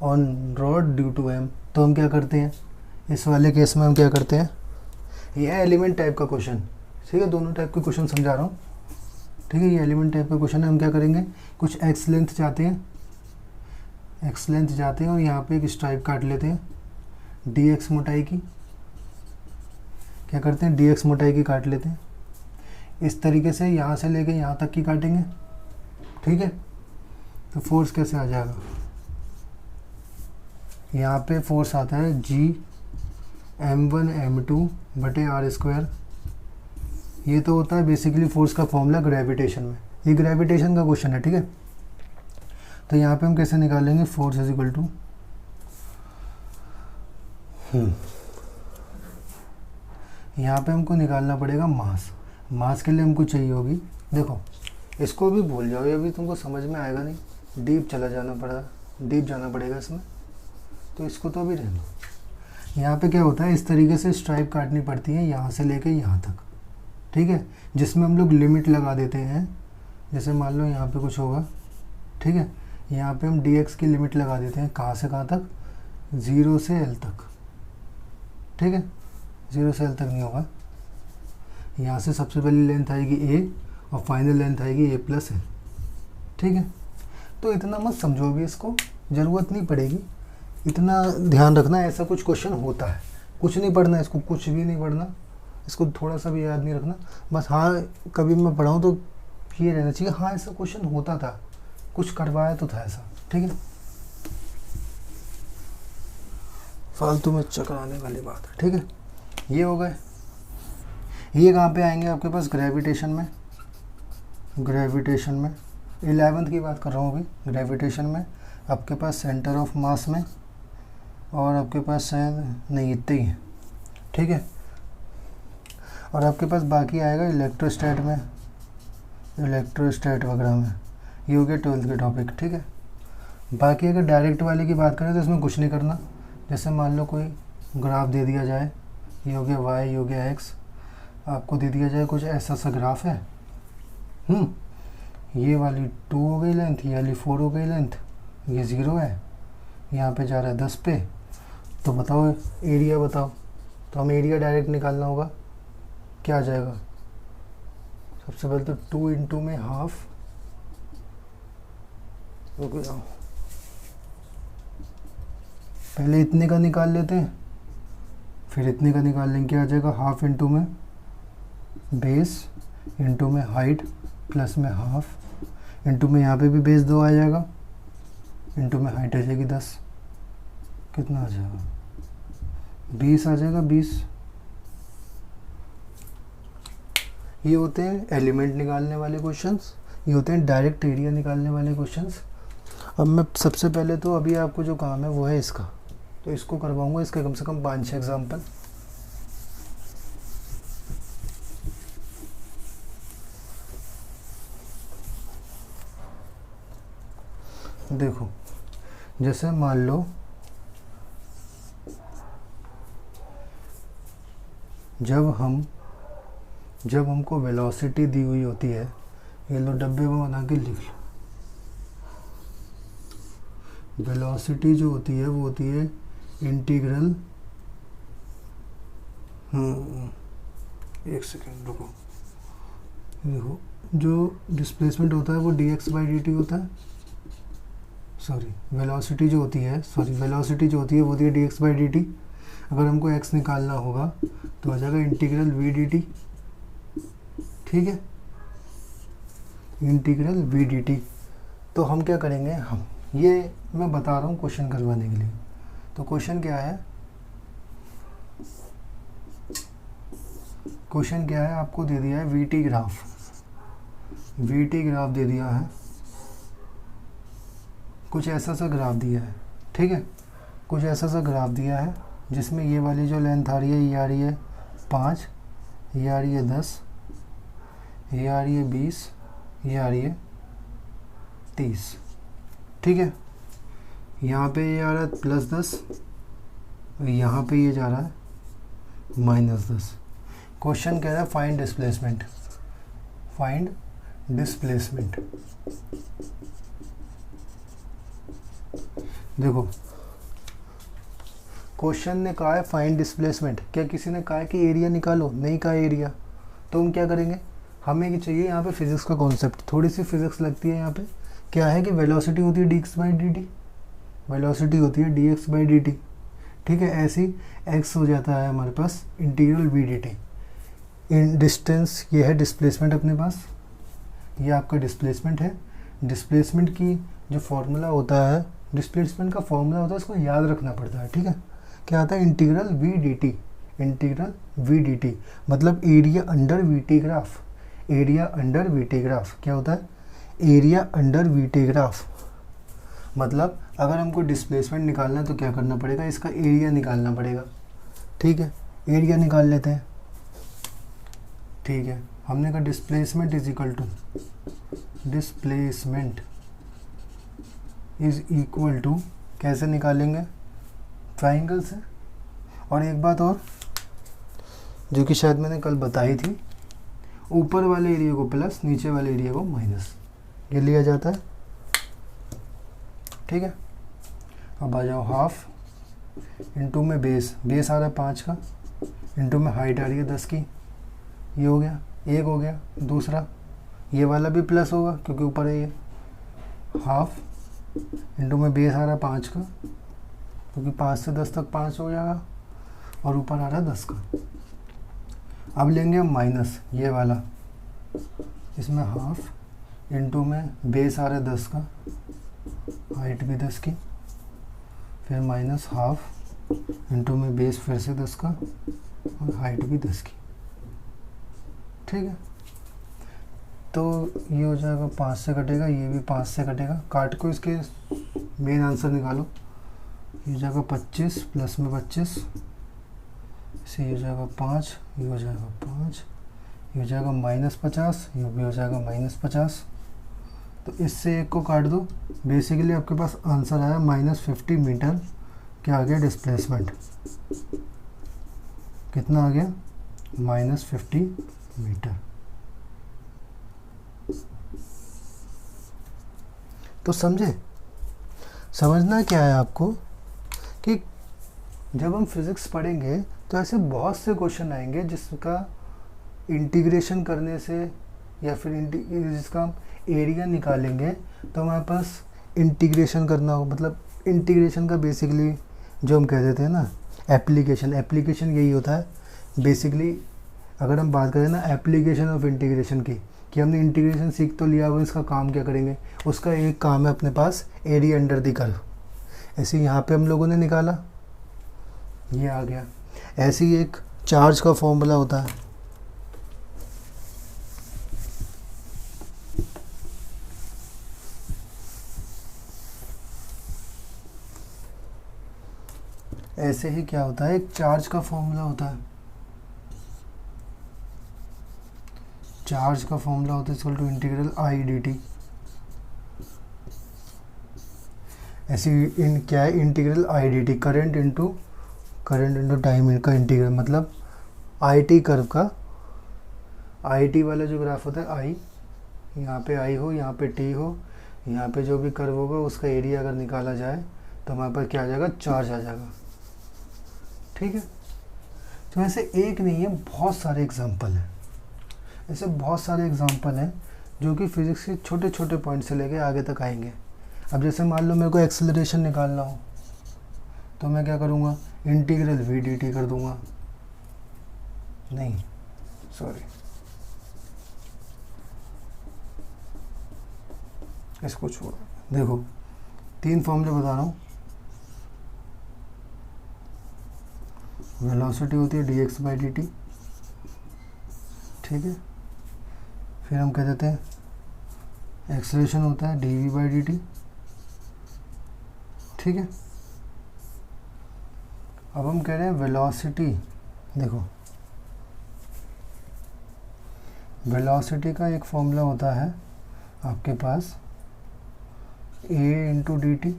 S1: on rod due to m। तो हम क्या करते हैं इस वाले केस में, हम क्या करते हैं, ये है एलिमेंट टाइप का क्वेश्चन, ठीक है, दोनों टाइप के क्वेश्चन समझा रहा हूँ, ठीक है। ये एलिमेंट टाइप का क्वेश्चन है, हम क्या करेंगे, कुछ x लेंथ जाते हैं और यहाँ पे एक स्ट्राइप काट लेते हैं dx मोटाई की, क्या करते हैं dx मोटाई की काट लेते हैं, इस तरीके से यहाँ से लेके यहाँ तक की काटेंगे, ठीक है। तो फोर्स कैसे आ जाएगा, यहाँ पे फोर्स आता है G m1 m2 बटे r²। ये तो होता है बेसिकली फोर्स का फॉर्मूला ग्रेविटेशन में, ये ग्रेविटेशन का क्वेश्चन है, ठीक है। तो यहाँ पे हम कैसे निकालेंगे, फोर्स इज इक्वल टू यहाँ पे हमको निकालना पड़ेगा मास के लिए हमको चाहिए होगी, देखो इसको भी भूल जाओ, अभी तुमको समझ में आएगा नहीं, डीप जाना पड़ेगा इसमें, तो इसको तो अभी रहना। यहाँ पे क्या होता है, इस तरीके से स्ट्राइप काटनी पड़ती है यहाँ से लेके यहाँ तक, ठीक है, जिसमें हम लोग लिमिट लगा देते हैं। जैसे मान लो यहाँ पे कुछ होगा, ठीक है, यहाँ पे हम dx की लिमिट लगा देते हैं, कहाँ से कहाँ तक, 0 से l तक, ठीक है, 0 से l तक नहीं होगा, यहाँ से सबसे पहली लेंथ आएगी a और फाइनल लेंथ आएगी a + l, ठीक है। तो इतना मत समझो भी, इसको ज़रूरत नहीं पड़ेगी, इतना ध्यान रखना ऐसा कुछ क्वेश्चन होता है, कुछ नहीं पढ़ना इसको, कुछ भी नहीं पढ़ना इसको, थोड़ा सा भी याद नहीं रखना बस। हाँ कभी मैं पढ़ाऊँ तो ये रहना चाहिए, हाँ ऐसा क्वेश्चन होता था, कुछ करवाया तो था ऐसा, ठीक है, फालतू में चकराने वाली बात है, ठीक है। ये हो गए, ये कहाँ पे आएंगे आपके पास, ग्रेविटेशन में 11th की बात कर रहा हूँ अभी ग्रेविटेशन में। आपके पास सेंटर ऑफ मास में, और आपके पास शायद नहीं इतने ही है, ठीक है। और आपके पास बाकी आएगा इलेक्ट्रोस्टैट में, इलेक्ट्रोस्टैट वगैरह में। ये हो गया 12th के टॉपिक, ठीक है। बाकी अगर डायरेक्ट वाले की बात करें तो इसमें कुछ नहीं करना। जैसे मान लो कोई ग्राफ दे दिया जाए, ये हो गया वाई, ये हो गया एक्स, आपको दे दिया जाए कुछ ऐसा सा ग्राफ है, ये वाली 2 हो गई लेंथ, ये वाली 4 हो गई लेंथ, ये 0 है, यहाँ पे जा रहा है 10 पे, तो बताओ एरिया बताओ। तो हमें एरिया डायरेक्ट निकालना होगा, क्या आ जाएगा? सबसे पहले तो 2 इंटू में हाफ, रुक जाओ, पहले इतने का निकाल लेते हैं, फिर इतने का निकाल लेंगे, क्या आ जाएगा? हाफ इंटू में बेस इंटू में हाइट प्लस में हाफ इंटू में यहाँ पे भी बेस 2 आ जाएगा, इंटू में हाइट आ जाएगी 10, कितना आ जाएगा? 20 आ जाएगा, 20। ये होते हैं एलिमेंट निकालने वाले क्वेश्चंस, ये होते हैं डायरेक्ट एरिया निकालने वाले क्वेश्चंस। अब मैं सबसे पहले तो अभी आपको जो काम है वो है इसका, तो इसको करवाऊंगा, इसके कम से कम 5-6 एग्जाम्पल। देखो, जैसे मान लो जब हमको वेलोसिटी दी हुई होती है, ये लो डब्बे में बना के लिख लो। वेलोसिटी जो होती है वो होती है इंटीग्रल, एक सेकेंड रुको, देखो जो डिस्प्लेसमेंट होता है वो dx/dt होता है, सॉरी वेलोसिटी जो होती है वो होती है dx/dt। अगर हमको x निकालना होगा तो आ जाएगा इंटीग्रल v dt, ठीक है, इंटीग्रल v dt। तो हम क्या करेंगे, हम ये मैं बता रहा हूँ क्वेश्चन करवाने के लिए। तो क्वेश्चन क्या है, आपको दे दिया है वीटी ग्राफ दे दिया है, कुछ ऐसा सा ग्राफ दिया है, ठीक है, कुछ ऐसा सा ग्राफ दिया है जिसमें ये वाली जो लेंथ आ रही है, ये आ रही है 5, ये आ रही है 10, ये आ रही है 20, ये आ रही है 30, ठीक है। यहाँ पे ये आ रहा है +10, यहाँ पे ये जा रहा है -10। क्वेश्चन कह रहा है फाइंड डिस्प्लेसमेंट। देखो क्वेश्चन ने कहा है फाइंड डिस्प्लेसमेंट, क्या किसी ने कहा है कि एरिया निकालो? नहीं कहा एरिया। तो हम क्या करेंगे, हमें ये चाहिए यहाँ पे फिजिक्स का कॉन्सेप्ट, थोड़ी सी फिजिक्स लगती है यहाँ पे। क्या है कि वेलोसिटी होती है dx/dt, वेलोसिटी होती है dx/dt, ठीक है। ऐसी x हो जाता है हमारे पास इंटीग्रल v dt। इन डिस्टेंस ये है डिस्प्लेसमेंट अपने पास, ये आपका डिस्प्लेसमेंट है। डिस्प्लेसमेंट की जो फॉर्मूला होता है, डिस्प्लेसमेंट का फॉर्मूला होता है, उसको याद रखना पड़ता है, ठीक है। क्या आता है? Integral v dt, integral v dt मतलब area under VT graph, area under VT graph. क्या होता है? Area under VT graph. मतलब अगर हमको डिस्प्लेसमेंट निकालना है तो क्या करना पड़ेगा, इसका एरिया निकालना पड़ेगा, ठीक है। एरिया निकाल लेते हैं, ठीक है। हमने कहा डिस्प्लेसमेंट इज इक्वल टू कैसे निकालेंगे? ट्राइंगल से। और एक बात और जो कि शायद मैंने कल बताई थी, ऊपर वाले एरिया को प्लस, नीचे वाले एरिया को माइनस, ये लिया जाता है, ठीक है। अब आ जाओ, हाफ इंटू में बेस आ रहा है 5 का, इंटू में हाइट आ रही है 10 की, ये हो गया, एक हो गया। दूसरा ये वाला भी प्लस होगा क्योंकि ऊपर है ये, हाफ इंटू में बेस आ रहा है 5 का, क्योंकि 5 से 10 तक 5 हो जाएगा, और ऊपर आ रहा है 10 का। अब लेंगे हम माइनस ये वाला, इसमें हाफ इंटू में बेस आ रहा है 10 का, हाइट भी 10 की, फिर माइनस हाफ इंटू में बेस फिर से 10 का, और हाइट भी 10 की, ठीक है। तो ये हो जाएगा 5 से कटेगा, ये भी 5 से कटेगा, काट को इसके मेन आंसर निकालो। ये हो जाएगा 25 प्लस में 25, इसे ये हो जाएगा 5, ये हो जाएगा 5, ये हो जाएगा -50, ये भी हो जाएगा -50। तो इससे एक को काट दो, बेसिकली आपके पास आंसर आया -50 मीटर। क्या आ गया डिस्प्लेसमेंट, कितना आ गया -50 मीटर। तो समझे, समझना क्या है आपको कि जब हम फिज़िक्स पढ़ेंगे तो ऐसे बहुत से क्वेश्चन आएंगे जिसका इंटीग्रेशन करने से या फिर जिसका हम एरिया निकालेंगे तो हमारे पास इंटीग्रेशन करना हो, मतलब इंटीग्रेशन का बेसिकली जो हम कह देते हैं ना एप्लीकेशन यही होता है बेसिकली। अगर हम बात करें ना एप्लीकेशन ऑफ इंटीग्रेशन की, कि हमने इंटीग्रेशन सीख तो लिया, अब इसका काम क्या करेंगे, उसका एक काम है अपने पास एरिया अंडर द कर्व। ऐसे यहाँ पे हम लोगों ने निकाला, ये आ गया। ऐसे ही एक चार्ज का फॉर्मूला होता है, ऐसे ही क्या होता है, एक चार्ज का फॉर्मूला होता है। चार्ज का फॉर्मूला होता है equal to integral i d t. ऐसे इन क्या है, integral i d t, current into time का इंटीग्रल, मतलब आई टी कर्व का, आई टी वाला जो ग्राफ होता है आई, यहाँ पे आई हो, यहाँ पे टी हो, यहाँ पे जो भी कर्व होगा उसका एरिया अगर निकाला जाए तो हमारे पास क्या आ जाएगा, चार्ज आ जाएगा। ठीक है, तो ऐसे एक नहीं है, बहुत सारे एग्जाम्पल हैं, ऐसे बहुत सारे एग्जाम्पल हैं जो कि फिज़िक्स के छोटे छोटे पॉइंट से लेके आगे तक आएंगे। अब जैसे मान लो मेरे को एक्सेलरेशन निकालना हो तो मैं क्या करूँगा, इंटीग्रल वी डी टी कर दूँगा, नहीं सॉरी इसको छोड़ो। देखो 3 फॉर्मूले बता रहा हूँ। वेलोसिटी होती है dx बाई dt, ठीक है। फिर हम कह देते हैं एक्सेलरेशन होता है dv बाई dt, ठीक है। अब हम कह रहे हैं वेलोसिटी, देखो वेलोसिटी का एक फॉर्मूला होता है आपके पास a इंटू डी टी,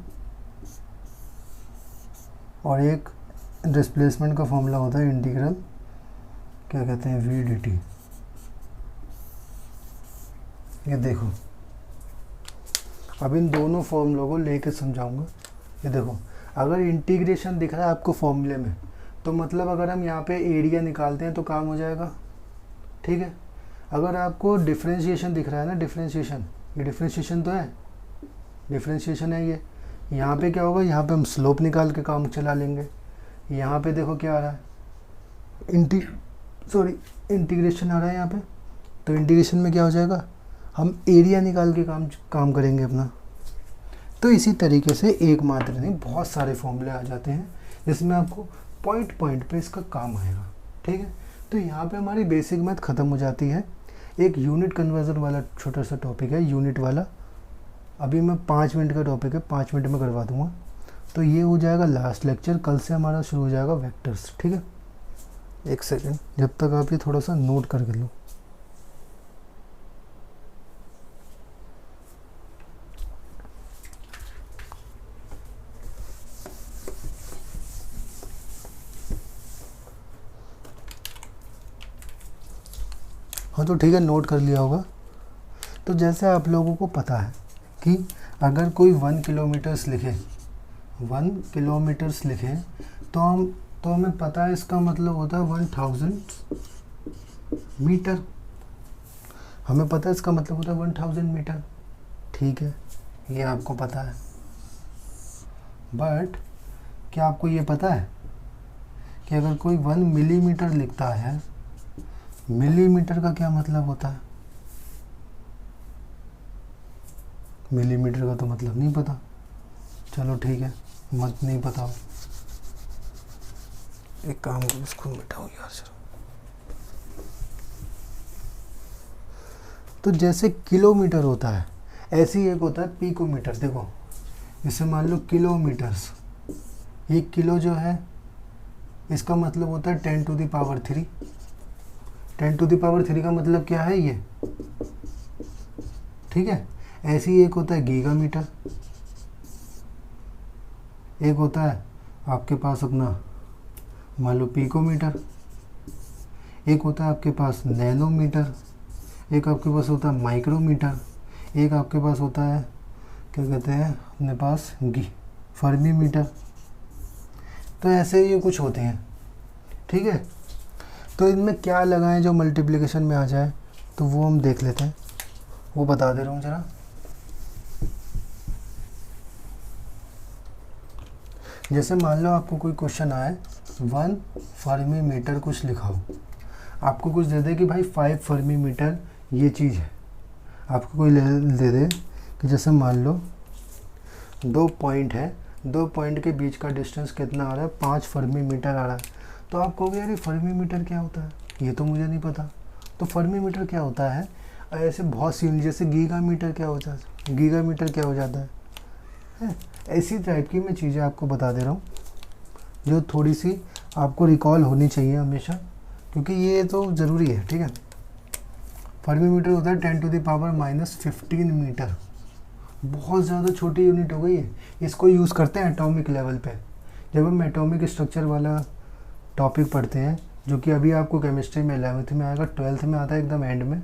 S1: और एक डिस्प्लेसमेंट का फॉर्मूला होता है इंटीग्रल क्या कहते हैं वी डी टी। ये देखो, अब इन दोनों फॉर्मूलों को लेके समझाऊंगा। ये देखो, अगर इंटीग्रेशन दिख रहा है आपको फॉर्मूले में तो मतलब अगर हम यहाँ पे एरिया निकालते हैं तो काम हो जाएगा, ठीक है। अगर आपको डिफरेंशिएशन दिख रहा है ना, डिफरेंशिएशन, ये डिफरेंशिएशन तो है, डिफरेंशिएशन है ये, यहाँ पे क्या होगा, यहाँ पे हम स्लोप निकाल के काम चला लेंगे। यहाँ पे देखो क्या आ रहा है, इंटीग्रेशन आ रहा है यहाँ पे, तो इंटीग्रेशन में क्या हो जाएगा, हम एरिया निकाल के काम करेंगे अपना। तो इसी तरीके से एक मात्र नहीं, बहुत सारे फॉर्मूले आ जाते हैं जिसमें आपको पॉइंट पॉइंट पे इसका काम आएगा, ठीक है। तो यहाँ पे हमारी बेसिक मैथ ख़त्म हो जाती है। एक यूनिट कन्वर्जन वाला छोटा सा टॉपिक है, यूनिट वाला, अभी मैं 5 मिनट का टॉपिक है, 5 मिनट में करवा दूंगा। तो ये हो जाएगा लास्ट लेक्चर, कल से हमारा शुरू हो जाएगा वेक्टर्स, ठीक है। एक सेकेंड, जब तक आप ये थोड़ा सा नोट करके लो। हाँ तो ठीक है, नोट कर लिया होगा। तो जैसे आप लोगों को पता है कि अगर कोई 1 किलोमीटर्स लिखे, 1 किलोमीटर्स लिखे तो हमें पता है इसका मतलब होता है 1000 मीटर, हमें पता है इसका मतलब होता है 1000 मीटर, ठीक है, ये आपको पता है। बट क्या आपको ये पता है कि अगर कोई 1 मिलीमीटर लिखता है, मिलीमीटर का क्या मतलब होता है, मिलीमीटर का तो मतलब नहीं पता, चलो ठीक है, मत नहीं पता हो, एक काम करो, इसको मिटाओ यार, चलो तो जैसे किलोमीटर होता है ऐसे ही एक होता है पिकोमीटर। देखो जैसे मान लो किलोमीटर्स, एक किलो जो है इसका मतलब होता है 10⁻3। 10⁻3 का मतलब क्या है ये, ठीक है। ऐसे ही एक होता है गीगामीटर, एक होता है आपके पास अपना मान लो पिकोमीटर, एक होता है आपके पास नैनोमीटर, एक आपके पास होता है माइक्रोमीटर, एक आपके पास होता है क्या कहते हैं अपने पास फर्मी मीटर। तो ऐसे ये कुछ होते हैं, ठीक है। तो इनमें क्या लगाएं जो मल्टीप्लिकेशन में आ जाए, तो वो हम देख लेते हैं, वो बता दे रहा हूँ ज़रा। जैसे मान लो आपको कोई क्वेश्चन आए 1 फर्मी मीटर कुछ लिखा हो, आपको कुछ दे दे कि भाई 5 फर्मी मीटर ये चीज़ है, आपको कोई दे दे कि जैसे मान लो 2 पॉइंट है, 2 पॉइंट के बीच का डिस्टेंस कितना आ रहा है 5 फर्मी मीटर आ रहा है। तो आप कहोगे यार ये फर्मी मीटर क्या होता है, ये तो मुझे नहीं पता। तो फर्मी मीटर क्या होता है, ऐसे बहुत सी, जैसे गीगा मीटर क्या हो जाता है, गीगा मीटर क्या हो जाता है, ऐसी टाइप की मैं चीज़ें आपको बता दे रहा हूँ जो थोड़ी सी आपको रिकॉल होनी चाहिए हमेशा, क्योंकि ये तो ज़रूरी है, ठीक है। फर्मी मीटर होता है 10⁻⁻15 मीटर, बहुत ज़्यादा छोटी यूनिट हो गई है। इसको यूज़ करते हैं एटॉमिक लेवल पे, जब हम एटॉमिक स्ट्रक्चर वाला टॉपिक पढ़ते हैं, जो कि अभी आपको केमिस्ट्री में 11th में आएगा, 12th में आता है एकदम एंड में,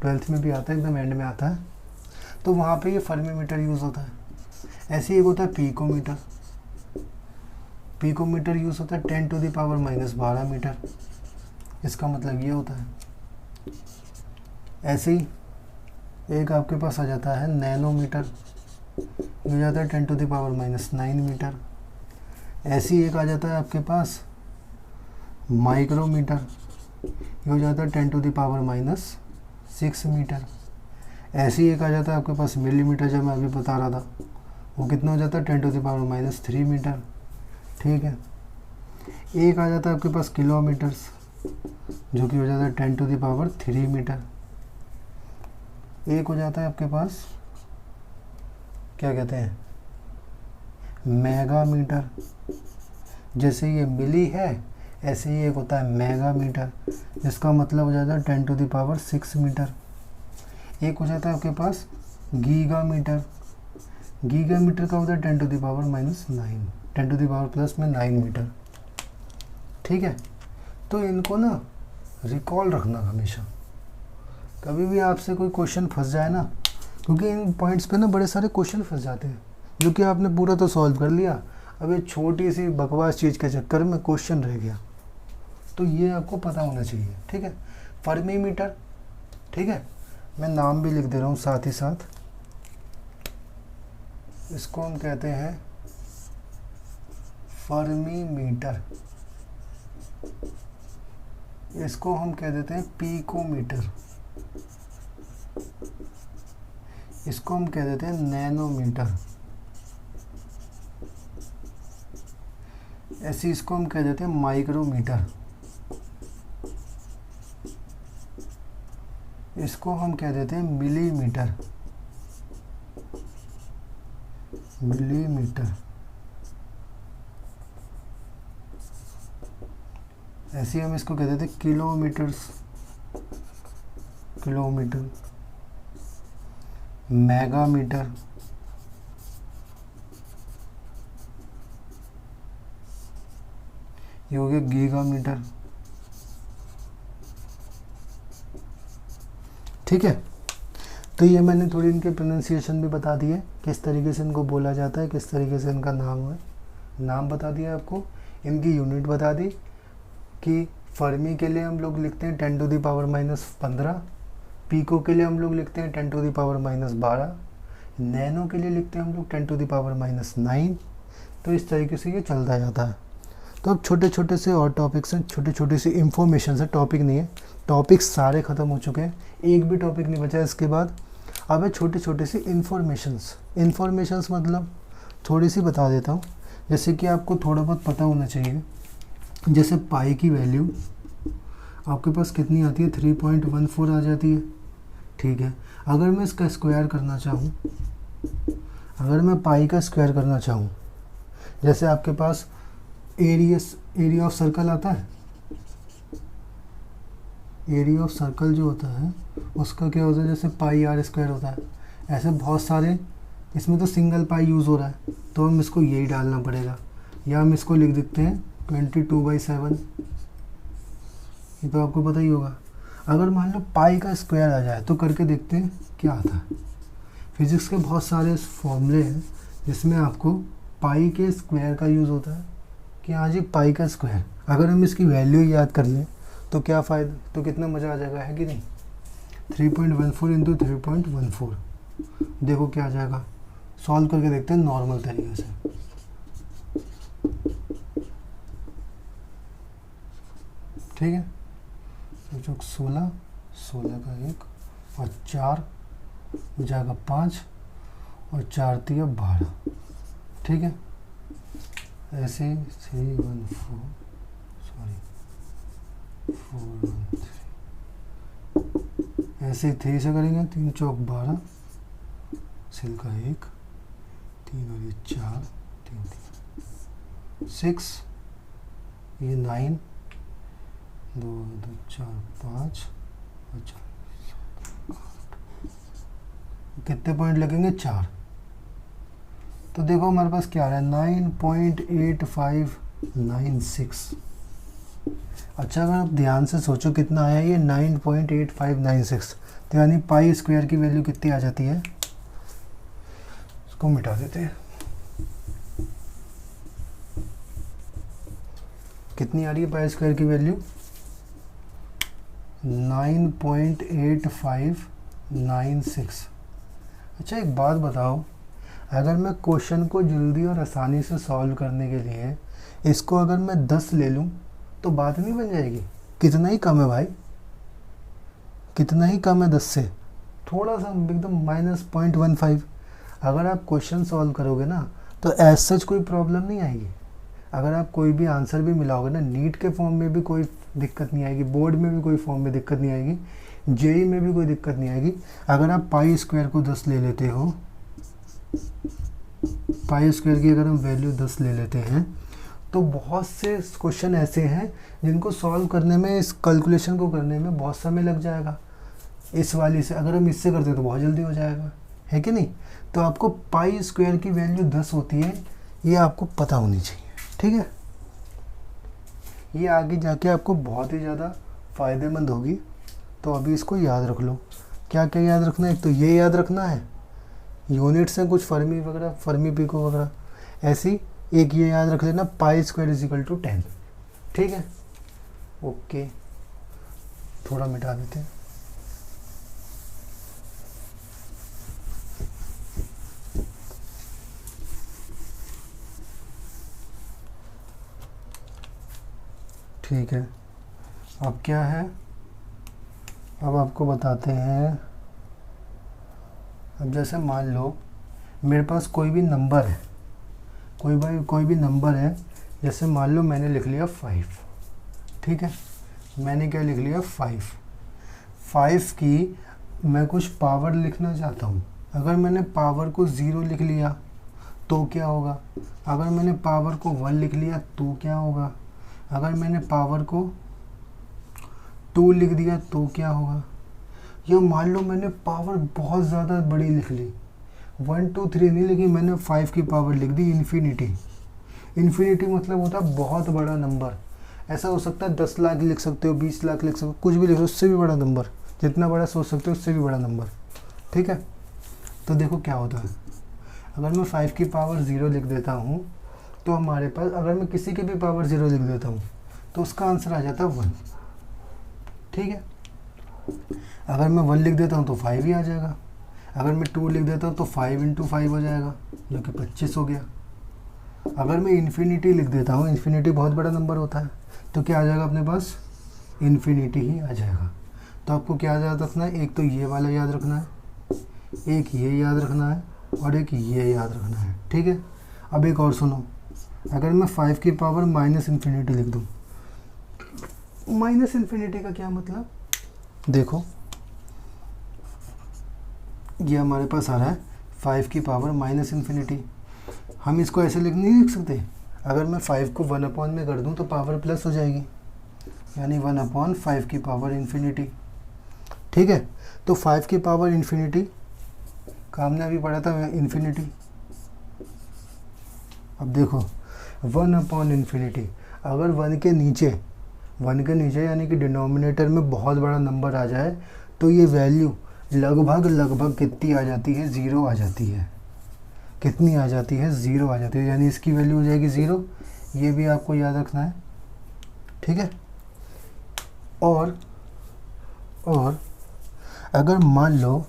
S1: 12th में भी आता है एकदम एंड में आता है, तो वहाँ पे ये फर्मी मीटर यूज़ होता है। ऐसे ही एक होता है पिकोमीटर, पिकोमीटर यूज़ होता है 10⁻12 मीटर, इसका मतलब ये होता है। ऐसे ही एक आपके पास आ जाता है नैनोमीटर, ये हो जाता है 10⁻⁹ मीटर। ऐसे ही एक आ जाता है आपके पास माइक्रोमीटर, ये हो जाता है 10⁻⁻6 मीटर। ऐसे ही एक आ जाता है आपके पास मिलीमीटर, जब मैं अभी बता रहा था, वो कितना हो जाता है 10⁻³ मीटर, ठीक है। एक आ जाता है आपके पास किलोमीटर्स, जो कि हो जाता है 10⁻³ मीटर। एक हो जाता है आपके पास क्या कहते हैं मेगामीटर, जैसे ये मिली है ऐसे ही एक होता है मेगामीटर, जिसका मतलब हो जाता है 10⁻6 मीटर। एक हो जाता है आपके पास गीगामीटर, गीगामीटर का होता है 10⁻⁹ 10⁻+9 मीटर, ठीक है। तो इनको ना रिकॉल रखना हमेशा, कभी भी आपसे कोई क्वेश्चन फंस जाए ना, क्योंकि इन पॉइंट्स पे ना बड़े सारे क्वेश्चन फंस जाते हैं, जो कि आपने पूरा तो सॉल्व कर लिया, अब ये छोटी सी बकवास चीज़ के चक्कर में क्वेश्चन रह गया, तो ये आपको पता होना चाहिए, ठीक है। फर्मी मीटर, ठीक है, मैं नाम भी लिख दे रहा हूँ साथ ही साथ, इसको हम कहते हैं फर्मी मीटर, इसको हम कह देते हैं पिकोमीटर, इसको हम कह देते हैं नैनोमीटर, ऐसे इसको हम कह देते हैं माइक्रोमीटर, इसको हम कह देते हैं मिलीमीटर, मिलीमीटर। ऐसे ही हम इसको कह देते हैं किलोमीटर्स, किलोमीटर, मेगामीटर, ये हो गया गीगामीटर, ठीक है। तो ये मैंने थोड़ी इनके प्रोनाउंसिएशन भी बता दिए, किस तरीके से इनको बोला जाता है, किस तरीके से इनका नाम है, नाम बता दिया आपको, इनकी यूनिट बता दी कि फर्मी के लिए हम लोग लिखते हैं 10⁻⁻15, पिको के लिए हम लोग लिखते हैं 10⁻⁻12, नैनो के लिए लिखते हैं हम लोग 10⁻⁹। तो इस तरीके से ये चलता जाता है। तो अब छोटे छोटे से और टॉपिक्स हैं, छोटे छोटे से इंफॉर्मेशन है, टॉपिक नहीं है, टॉपिक्स सारे ख़त्म हो चुके हैं, एक भी टॉपिक नहीं बचा है इसके बाद। अब है छोटे छोटे से इन्फॉर्मेशंस मतलब थोड़ी सी बता देता हूँ, जैसे कि आपको थोड़ा बहुत पता होना चाहिए। जैसे पाई की वैल्यू आपके पास कितनी आती है, 3.14 आ जाती है, ठीक है। अगर मैं इसका स्क्वायर करना चाहूँ, अगर मैं पाई का स्क्वायर करना चाहूँ, जैसे आपके पास एरिया ऑफ सर्कल आता है, एरिया ऑफ सर्कल जो होता है उसका क्या होता है, जैसे पाई आर स्क्वायर होता है, ऐसे बहुत सारे, इसमें तो सिंगल पाई यूज़ हो रहा है तो हम इसको यही डालना पड़ेगा, या हम इसको लिख देते हैं 22/7, ये तो आपको पता ही होगा। अगर मान लो पाई का स्क्वायर आ जाए तो करके देखते हैं क्या आता है। फिजिक्स के बहुत सारे फॉर्मूले हैं जिसमें आपको पाई के स्क्वायर का यूज़ होता है कि हाँ जी पाई का स्क्वायर, अगर हम इसकी वैल्यू याद कर लें तो क्या फ़ायदा, तो कितना मज़ा आ जाएगा, है कि नहीं। 3.14 इंटू 3.14, देखो क्या आ जाएगा, सॉल्व करके देखते हैं नॉर्मल तरीके से। ठीक है, तो 16 का 1 और 4 हो जाएगा 5 और 4 3 12। ठीक है, ऐसे 314 ऐसे 3 से करेंगे, 3 चौक 12, सिल का 1, 3 और ये 4, 3 6, ये 9, 2 2 4 5 और 4 कितने पॉइंट लगेंगे, 4। तो देखो हमारे पास क्या आ रहा है, 9.8596। अच्छा, अगर आप ध्यान से सोचो कितना आया ये 9.8596, तो यानी पाई स्क्वायर की वैल्यू कितनी आ जाती है, इसको मिटा देते हैं, कितनी आ रही है पाई स्क्वायर की वैल्यू, 9.8596। अच्छा एक बात बताओ, अगर मैं क्वेश्चन को जल्दी और आसानी से सॉल्व करने के लिए इसको अगर मैं 10 ले लूँ तो बात नहीं बन जाएगी, कितना ही कम है भाई, कितना ही कम है 10 से, थोड़ा सा एकदम -0.15। अगर आप क्वेश्चन सॉल्व करोगे ना तो एज सच कोई प्रॉब्लम नहीं आएगी, अगर आप कोई भी आंसर भी मिलाओगे ना, नीट के फॉर्म में भी कोई दिक्कत नहीं आएगी, बोर्ड में भी कोई फॉर्म में दिक्कत नहीं आएगी, जेई में भी कोई दिक्कत नहीं आएगी। अगर आप पाई स्क्वायर को 10 ले लेते हो, पाई स्क्वायर की अगर हम वैल्यू 10 ले लेते हैं तो बहुत से क्वेश्चन ऐसे हैं जिनको सॉल्व करने में, इस कैलकुलेशन को करने में बहुत समय लग जाएगा। इस वाली से अगर हम इससे करते हैं तो बहुत जल्दी हो जाएगा, है कि नहीं। तो आपको पाई स्क्वायर की वैल्यू 10 होती है, ये आपको पता होनी चाहिए। ठीक है, ये आगे जाके आपको बहुत ही ज़्यादा फ़ायदेमंद होगी, तो अभी इसको याद रख लो। क्या क्या याद रखना है, एक तो ये याद रखना है, यूनिट्स हैं कुछ फर्मी वगैरह, फर्मी पिको वगैरह, ऐसी एक ये याद रख लेना, पाई स्क्वायर इजिकल टू 10। ठीक है, ओके, थोड़ा मिटा देते हैं। ठीक है, अब क्या है, अब आपको बताते हैं। अब जैसे मान लो मेरे पास कोई भी नंबर है, कोई भी नंबर है, जैसे मान लो मैंने लिख लिया 5। ठीक है, मैंने क्या लिख लिया 5 की मैं कुछ पावर लिखना चाहता हूँ। अगर मैंने पावर को 0 लिख लिया तो क्या होगा, अगर मैंने पावर को 1 लिख लिया तो क्या होगा, अगर मैंने पावर को 2 लिख दिया तो क्या होगा, या मान लो मैंने पावर बहुत ज़्यादा बड़ी लिख ली, 1 2 3 नहीं लिखी, मैंने 5 की पावर लिख दी इन्फिनिटी। इन्फिनिटी मतलब होता है बहुत बड़ा नंबर, ऐसा हो सकता है 10 लाख लिख सकते हो, 20 लाख लिख सकते हो, कुछ भी लिख सकते हो, उससे भी बड़ा नंबर, जितना बड़ा सोच सकते हो उससे भी बड़ा नंबर। ठीक है, तो देखो क्या होता है, अगर मैं 5 की पावर 0 लिख देता हूँ तो हमारे पास, अगर मैं किसी की भी पावर 0 लिख देता हूँ तो उसका आंसर आ जाता है 1। ठीक है, अगर मैं 1 लिख देता हूँ तो 5 ही आ जाएगा, अगर मैं 2 लिख देता हूँ तो 5 × 5 हो जाएगा, जो कि 25 हो गया। अगर मैं इन्फिनिटी लिख देता हूँ, इन्फिनिटी बहुत बड़ा नंबर होता है, तो क्या आ जाएगा अपने पास, इन्फिनिटी ही आ जाएगा। तो आपको क्या याद रखना है, एक तो ये वाला याद रखना है, एक ये याद रखना है, और एक ये याद रखना है। ठीक है, अब एक और सुनो, अगर मैं 5 की पावर -इन्फिनिटी लिख दूँ, -इन्फिनिटी का क्या मतलब, देखो ये हमारे पास आ रहा है 5 की पावर माइनस इन्फिनिटी। हम इसको ऐसे नहीं लिख सकते, अगर मैं 5 को 1 अपॉन में कर दूं तो पावर प्लस हो जाएगी, यानी 1/5 की पावर इन्फिनिटी। ठीक है, तो 5 की पावर इन्फिनिटी का हमने अभी पढ़ा था इन्फिनिटी। अब देखो 1/इन्फिनिटी, अगर 1 के नीचे यानी कि डिनोमिनेटर में बहुत बड़ा नंबर आ जाए तो ये वैल्यू लगभग कितनी आ जाती है, 0 आ जाती है। कितनी आ जाती है, 0 आ जाती है, यानी इसकी वैल्यू हो जाएगी 0। ये भी आपको याद रखना है, ठीक है। और अगर मान लो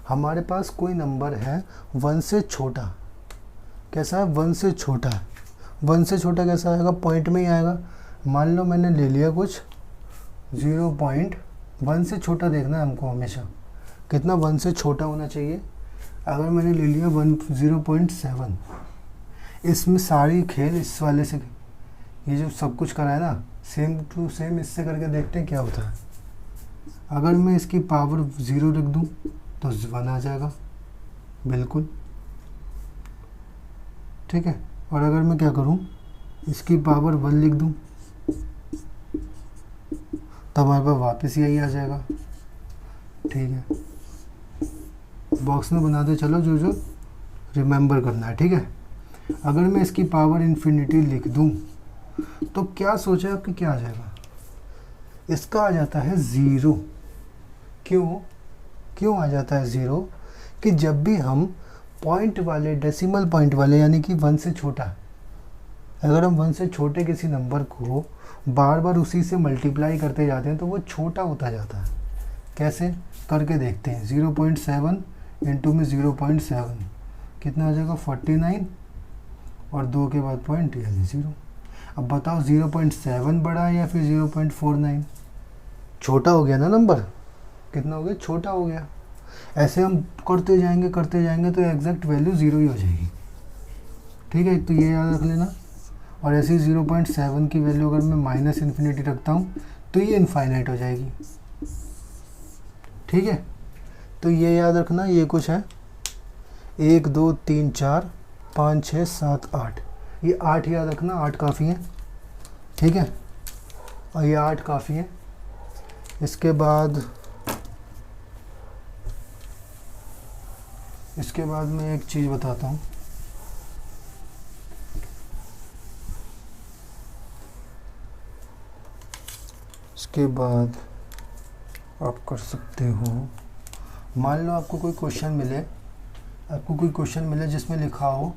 S1: हमारे पास कोई नंबर है 1 से छोटा, कैसा है, 1 से छोटा। 1 से छोटा कैसा आएगा, पॉइंट में ही आएगा। मान लो मैंने ले लिया कुछ 0.1 से छोटा देखना है हमको हमेशा, कितना 1 से छोटा होना चाहिए। अगर मैंने ले लिया 0.7, इसमें सारी खेल इस वाले से, ये जो सब कुछ करा है ना, सेम टू सेम इससे करके देखते हैं क्या होता है। अगर मैं इसकी पावर 0 रख दूं तो 1 आ जाएगा बिल्कुल, ठीक है। और अगर मैं क्या करूं, इसकी पावर 1 लिख दूं तो हमारे पास वापस यही आ जाएगा, ठीक है। बॉक्स में बनाते चलो जो जो रिमेंबर करना है, ठीक है। अगर मैं इसकी पावर इन्फिनिटी लिख दूं तो क्या सोचा आपकी, क्या आ जाएगा, इसका आ जाता है 0। क्यों आ जाता है 0? कि जब भी हम पॉइंट वाले, डेसिमल पॉइंट वाले, यानी कि 1 से छोटा, अगर हम 1 से छोटे किसी नंबर को बार बार उसी से मल्टीप्लाई करते जाते हैं तो वो छोटा होता जाता है। कैसे करके देखते हैं, 0.7 इंटू में 0.7 कितना आ जाएगा, 49, और 2 के बाद पॉइंट यानी 0। अब बताओ 0.7 बड़ा है या फिर 0.49? छोटा हो गया ना नंबर, कितना हो गया, छोटा हो गया। ऐसे हम करते जाएंगे तो एग्जैक्ट वैल्यू 0 ही हो जाएगी, ठीक है। तो ये याद रख लेना। और ऐसे ही 0.7 की वैल्यू अगर मैं माइनस इन्फिनिटी रखता हूँ तो ये इनफाइनाइट हो जाएगी, ठीक है। तो ये याद रखना, ये कुछ है 1 2 3 4 5 6 7 8, ये 8 याद रखना, 8 काफ़ी है, ठीक है। और ये 8 काफ़ी है। इसके बाद मैं एक चीज़ बताता हूँ। इसके बाद आप कर सकते हो, मान लो आपको कोई क्वेश्चन मिले जिसमें लिखा हो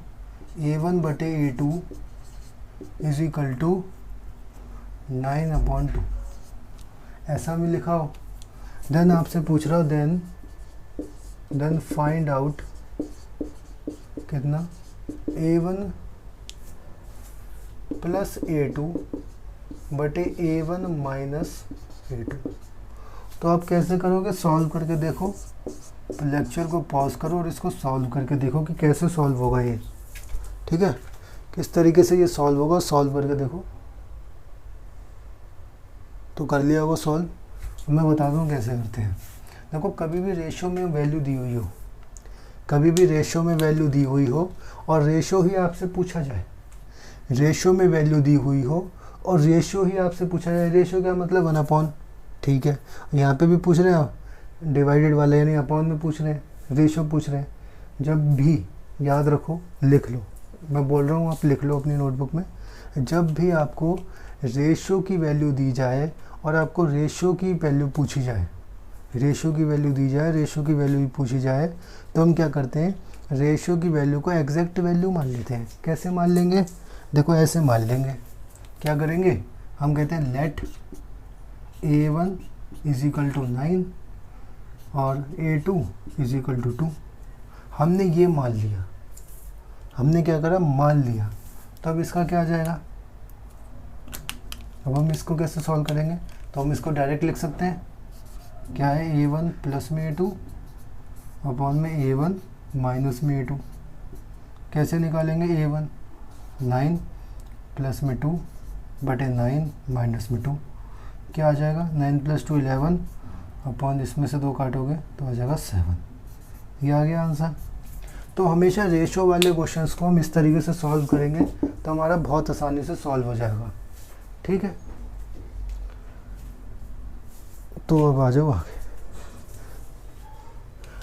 S1: A1/A2 इज इक्वल टू 9/2, ऐसा भी लिखा हो। देन आपसे पूछ रहा हो देन फाइंड आउट कितना, A1 प्लस A2 बटे A1 माइनस A2। तो आप कैसे करोगे, सॉल्व करके देखो, लेक्चर को पॉज करो और इसको सॉल्व करके देखो कि कैसे सॉल्व होगा ये, ठीक है। किस तरीके से ये सॉल्व होगा, सॉल्व करके देखो। तो कर लिया होगा सॉल्व, मैं बता दूँ कैसे करते हैं। देखो कभी भी रेशो में वैल्यू दी हुई हो, और रेशो ही आपसे पूछा जाए, रेशो में वैल्यू दी हुई हो और रेशो ही आपसे पूछा जाए। रेशो क्या मतलब 1/, ठीक है। यहाँ पे भी पूछ रहे हैं डिवाइडेड वाले, यानी अपॉन में पूछ रहे हैं, रेशो पूछ रहे हैं। जब भी याद रखो, लिख लो, मैं बोल रहा हूँ आप लिख लो अपनी नोटबुक में। जब भी आपको रेशो की वैल्यू दी जाए और आपको रेशो की वैल्यू पूछी जाए, रेशो की वैल्यू पूछी जाए, तो हम क्या करते हैं, रेशो की वैल्यू को एग्जैक्ट वैल्यू मान लेते हैं। कैसे मान लेंगे, देखो ऐसे मान लेंगे। क्या करेंगे, हम कहते हैं late A1 is equal to 9 और A2 इज इक्वल टू 2। हमने ये मान लिया, हमने क्या करा, मान लिया। तो अब इसका क्या आ जाएगा, अब हम इसको कैसे सॉल्व करेंगे, तो हम इसको डायरेक्ट लिख सकते हैं। क्या है, A1 प्लस में A2 अपॉन में A1 माइनस में A2। कैसे निकालेंगे, A1 9 प्लस में 2 बटे 9 माइनस में 2, क्या आ जाएगा, 9 + 2 11 अपॉन इसमें से 2 काटोगे तो आ जाएगा 7। ये आ गया आंसर। तो हमेशा रेशो वाले क्वेश्चंस को हम इस तरीके से सॉल्व करेंगे तो हमारा बहुत आसानी से सॉल्व हो जाएगा, ठीक है। तो अब आ जाओ आगे।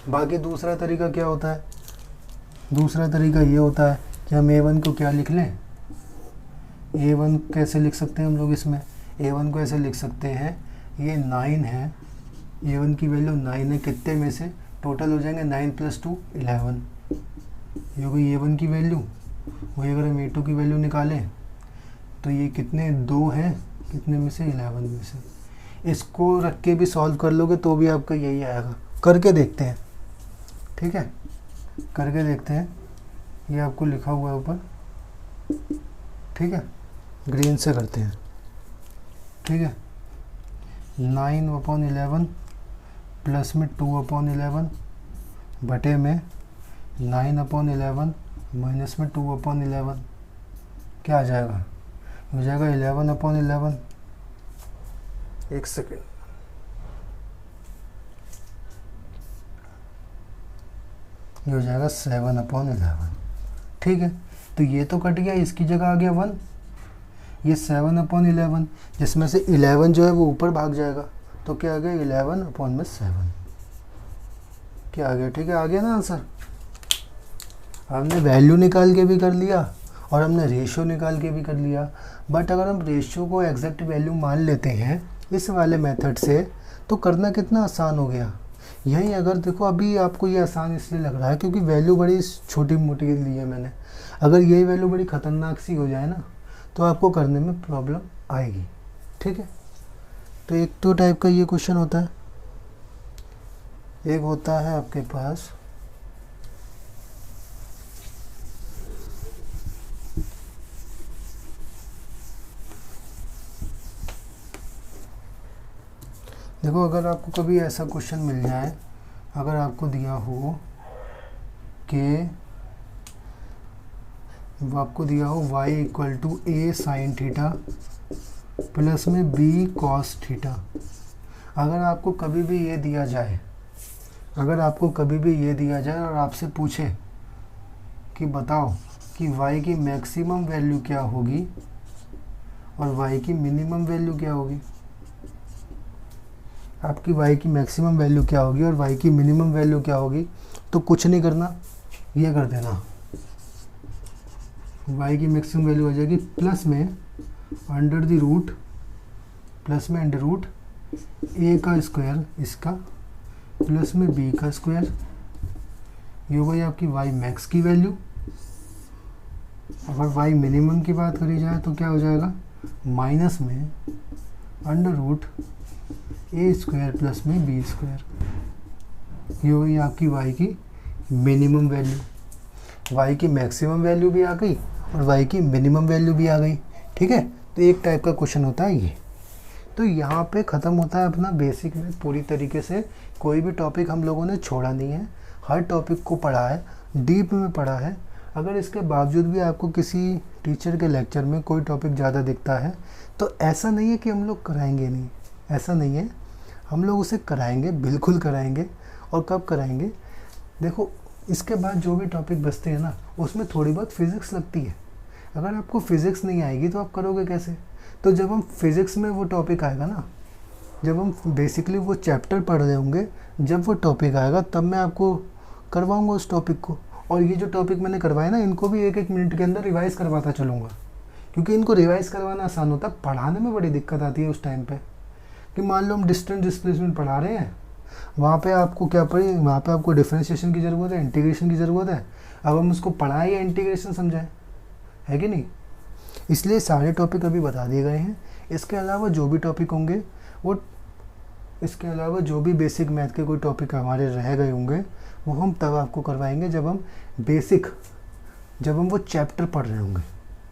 S1: बाकी दूसरा तरीका क्या होता है? दूसरा तरीका ये होता है कि हम A1 को क्या लिख लें, A1 कैसे लिख सकते हैं हम लोग इसमें, A1 को ऐसे लिख सकते हैं, ये 9 है, A1 की वैल्यू 9 है, कितने में से टोटल हो जाएंगे 9 + 2 11, ये हो गई A1 की वैल्यू। वही अगर हम A2 की वैल्यू निकालें तो ये कितने 2 है, कितने में से 11 में से। इसको रख के भी सॉल्व कर लोगे तो भी आपका यही आएगा। करके देखते हैं, ठीक है, करके देखते हैं। ये आपको लिखा हुआ है ऊपर, ठीक है, ग्रीन से करते हैं, ठीक है। 9/11 प्लस में 2/11 बटे में 9/11 माइनस में 2/11 क्या आ जाएगा, हो जाएगा 11/11। एक सेकेंड, ये हो जाएगा 7/11, ठीक है। तो ये तो कट गया, इसकी जगह आ गया 1, ये 7/11, जिसमें से 11 जो है वो ऊपर भाग जाएगा, तो क्या आ गया 11/7, क्या आ गया, ठीक है, आ गया ना आंसर। हमने वैल्यू निकाल के भी कर लिया और हमने रेशियो निकाल के भी कर लिया। बट अगर हम रेशियो को एग्जैक्ट वैल्यू मान लेते हैं इस वाले मेथड से तो करना कितना आसान हो गया। यही अगर देखो, अभी आपको ये आसान इसलिए लग रहा है क्योंकि वैल्यू बड़ी छोटी मोटी ली है मैंने। अगर यही वैल्यू बड़ी ख़तरनाक सी हो जाए ना तो आपको करने में प्रॉब्लम आएगी, ठीक है। तो एक तो टाइप का ये क्वेश्चन होता है, एक होता है आपके पास देखो, अगर आपको कभी ऐसा क्वेश्चन मिल जाए, अगर आपको दिया हो कि आपको दिया हो y = a sin theta plus में b cos थीटा। अगर आपको कभी भी ये दिया जाए, अगर आपको कभी भी ये दिया जाए और आपसे पूछे कि बताओ कि y की मैक्सिमम वैल्यू क्या होगी और y की मिनिमम वैल्यू क्या होगी, आपकी y की मैक्सिमम वैल्यू क्या होगी और y की मिनिमम वैल्यू क्या होगी, तो कुछ नहीं करना, ये कर देना, y की मैक्सिमम वैल्यू हो जाएगी प्लस में √, प्लस में √ a का स्क्वायर इसका प्लस में b का स्क्वायर, ये हो गई आपकी y मैक्स की वैल्यू। अगर y मिनिमम की बात करी जाए तो क्या हो जाएगा, माइनस में √a² प्लस में b², ये हो गई आपकी y की मिनिमम वैल्यू। y की मैक्सिमम वैल्यू भी आ गई और y की मिनिमम वैल्यू भी आ गई, ठीक है। तो एक टाइप का क्वेश्चन होता है ये। तो यहाँ पे ख़त्म होता है अपना बेसिक में पूरी तरीके से। कोई भी टॉपिक हम लोगों ने छोड़ा नहीं है, हर टॉपिक को पढ़ा है, डीप में पढ़ा है। अगर इसके बावजूद भी आपको किसी टीचर के लेक्चर में कोई टॉपिक ज़्यादा दिखता है तो ऐसा नहीं है कि हम लोग कराएंगे नहीं, ऐसा नहीं है, हम लोग उसे कराएंगे, बिल्कुल कराएंगे। और कब कराएंगे, देखो इसके बाद जो भी टॉपिक बचते हैं ना उसमें थोड़ी बहुत फिज़िक्स लगती है। अगर आपको फिज़िक्स नहीं आएगी तो आप करोगे कैसे। तो जब हम फिज़िक्स में वो टॉपिक आएगा ना, जब हम बेसिकली वो चैप्टर पढ़ रहे होंगे, जब वो टॉपिक आएगा तब मैं आपको करवाऊँगा उस टॉपिक को। और ये जो टॉपिक मैंने करवाए ना, इनको भी 1-1 मिनट के अंदर रिवाइज़ करवाता चलूँगा, क्योंकि इनको रिवाइज़ करवाना आसान होता है, पढ़ाने में बड़ी दिक्कत आती है उस टाइम पे। कि मान लो हम डिस्टेंस डिस्प्लेसमेंट पढ़ा रहे हैं, वहाँ पे आपको क्या पढ़े, वहाँ पे आपको डिफरेंशिएशन की ज़रूरत है, इंटीग्रेशन की ज़रूरत है। अब हम उसको पढ़ाएं या इंटीग्रेशन समझाएं, है कि नहीं। इसलिए सारे टॉपिक अभी बता दिए गए हैं। इसके अलावा जो भी टॉपिक होंगे वो, इसके अलावा जो भी बेसिक मैथ के कोई टॉपिक हमारे रह गए होंगे वो हम तब आपको करवाएंगे जब हम बेसिक, जब हम वो चैप्टर पढ़ रहे होंगे,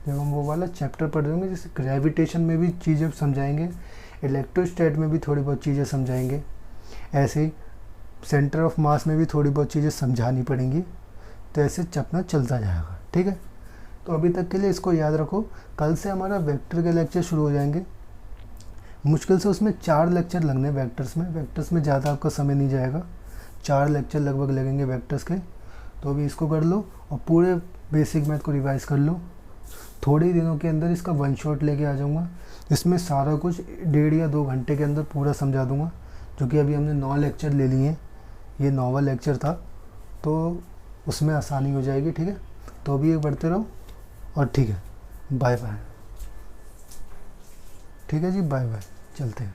S1: जब हम वो वाला चैप्टर पढ़ रहे होंगे। जैसे ग्रेविटेशन में भी चीज़ें समझाएंगे, इलेक्ट्रोस्टैट में भी थोड़ी बहुत चीज़ें समझाएंगे, ऐसे ही सेंटर ऑफ मास में भी थोड़ी बहुत चीज़ें समझानी पड़ेंगी। तो ऐसे चपना चलता जाएगा, ठीक है। तो अभी तक के लिए इसको याद रखो। कल से हमारा वेक्टर के लेक्चर शुरू हो जाएंगे। मुश्किल से उसमें 4 लेक्चर लगने वेक्टर्स में ज़्यादा आपका समय नहीं जाएगा। 4 लेक्चर लगभग लगेंगे वेक्टर्स के। तो अभी इसको कर लो और पूरे बेसिक मैथ को रिवाइज कर लो। थोड़े ही दिनों के अंदर इसका वन शॉट लेके आ जाऊँगा, इसमें सारा कुछ 1.5 या 2 घंटे के अंदर पूरा समझा दूँगा, जो कि अभी हमने 9 लेक्चर ले लिए हैं, ये 9वां लेक्चर था, तो उसमें आसानी हो जाएगी। ठीक है, तो अभी ये पढ़ते रहो और ठीक है, बाय बाय। ठीक है जी, बाय बाय, चलते हैं।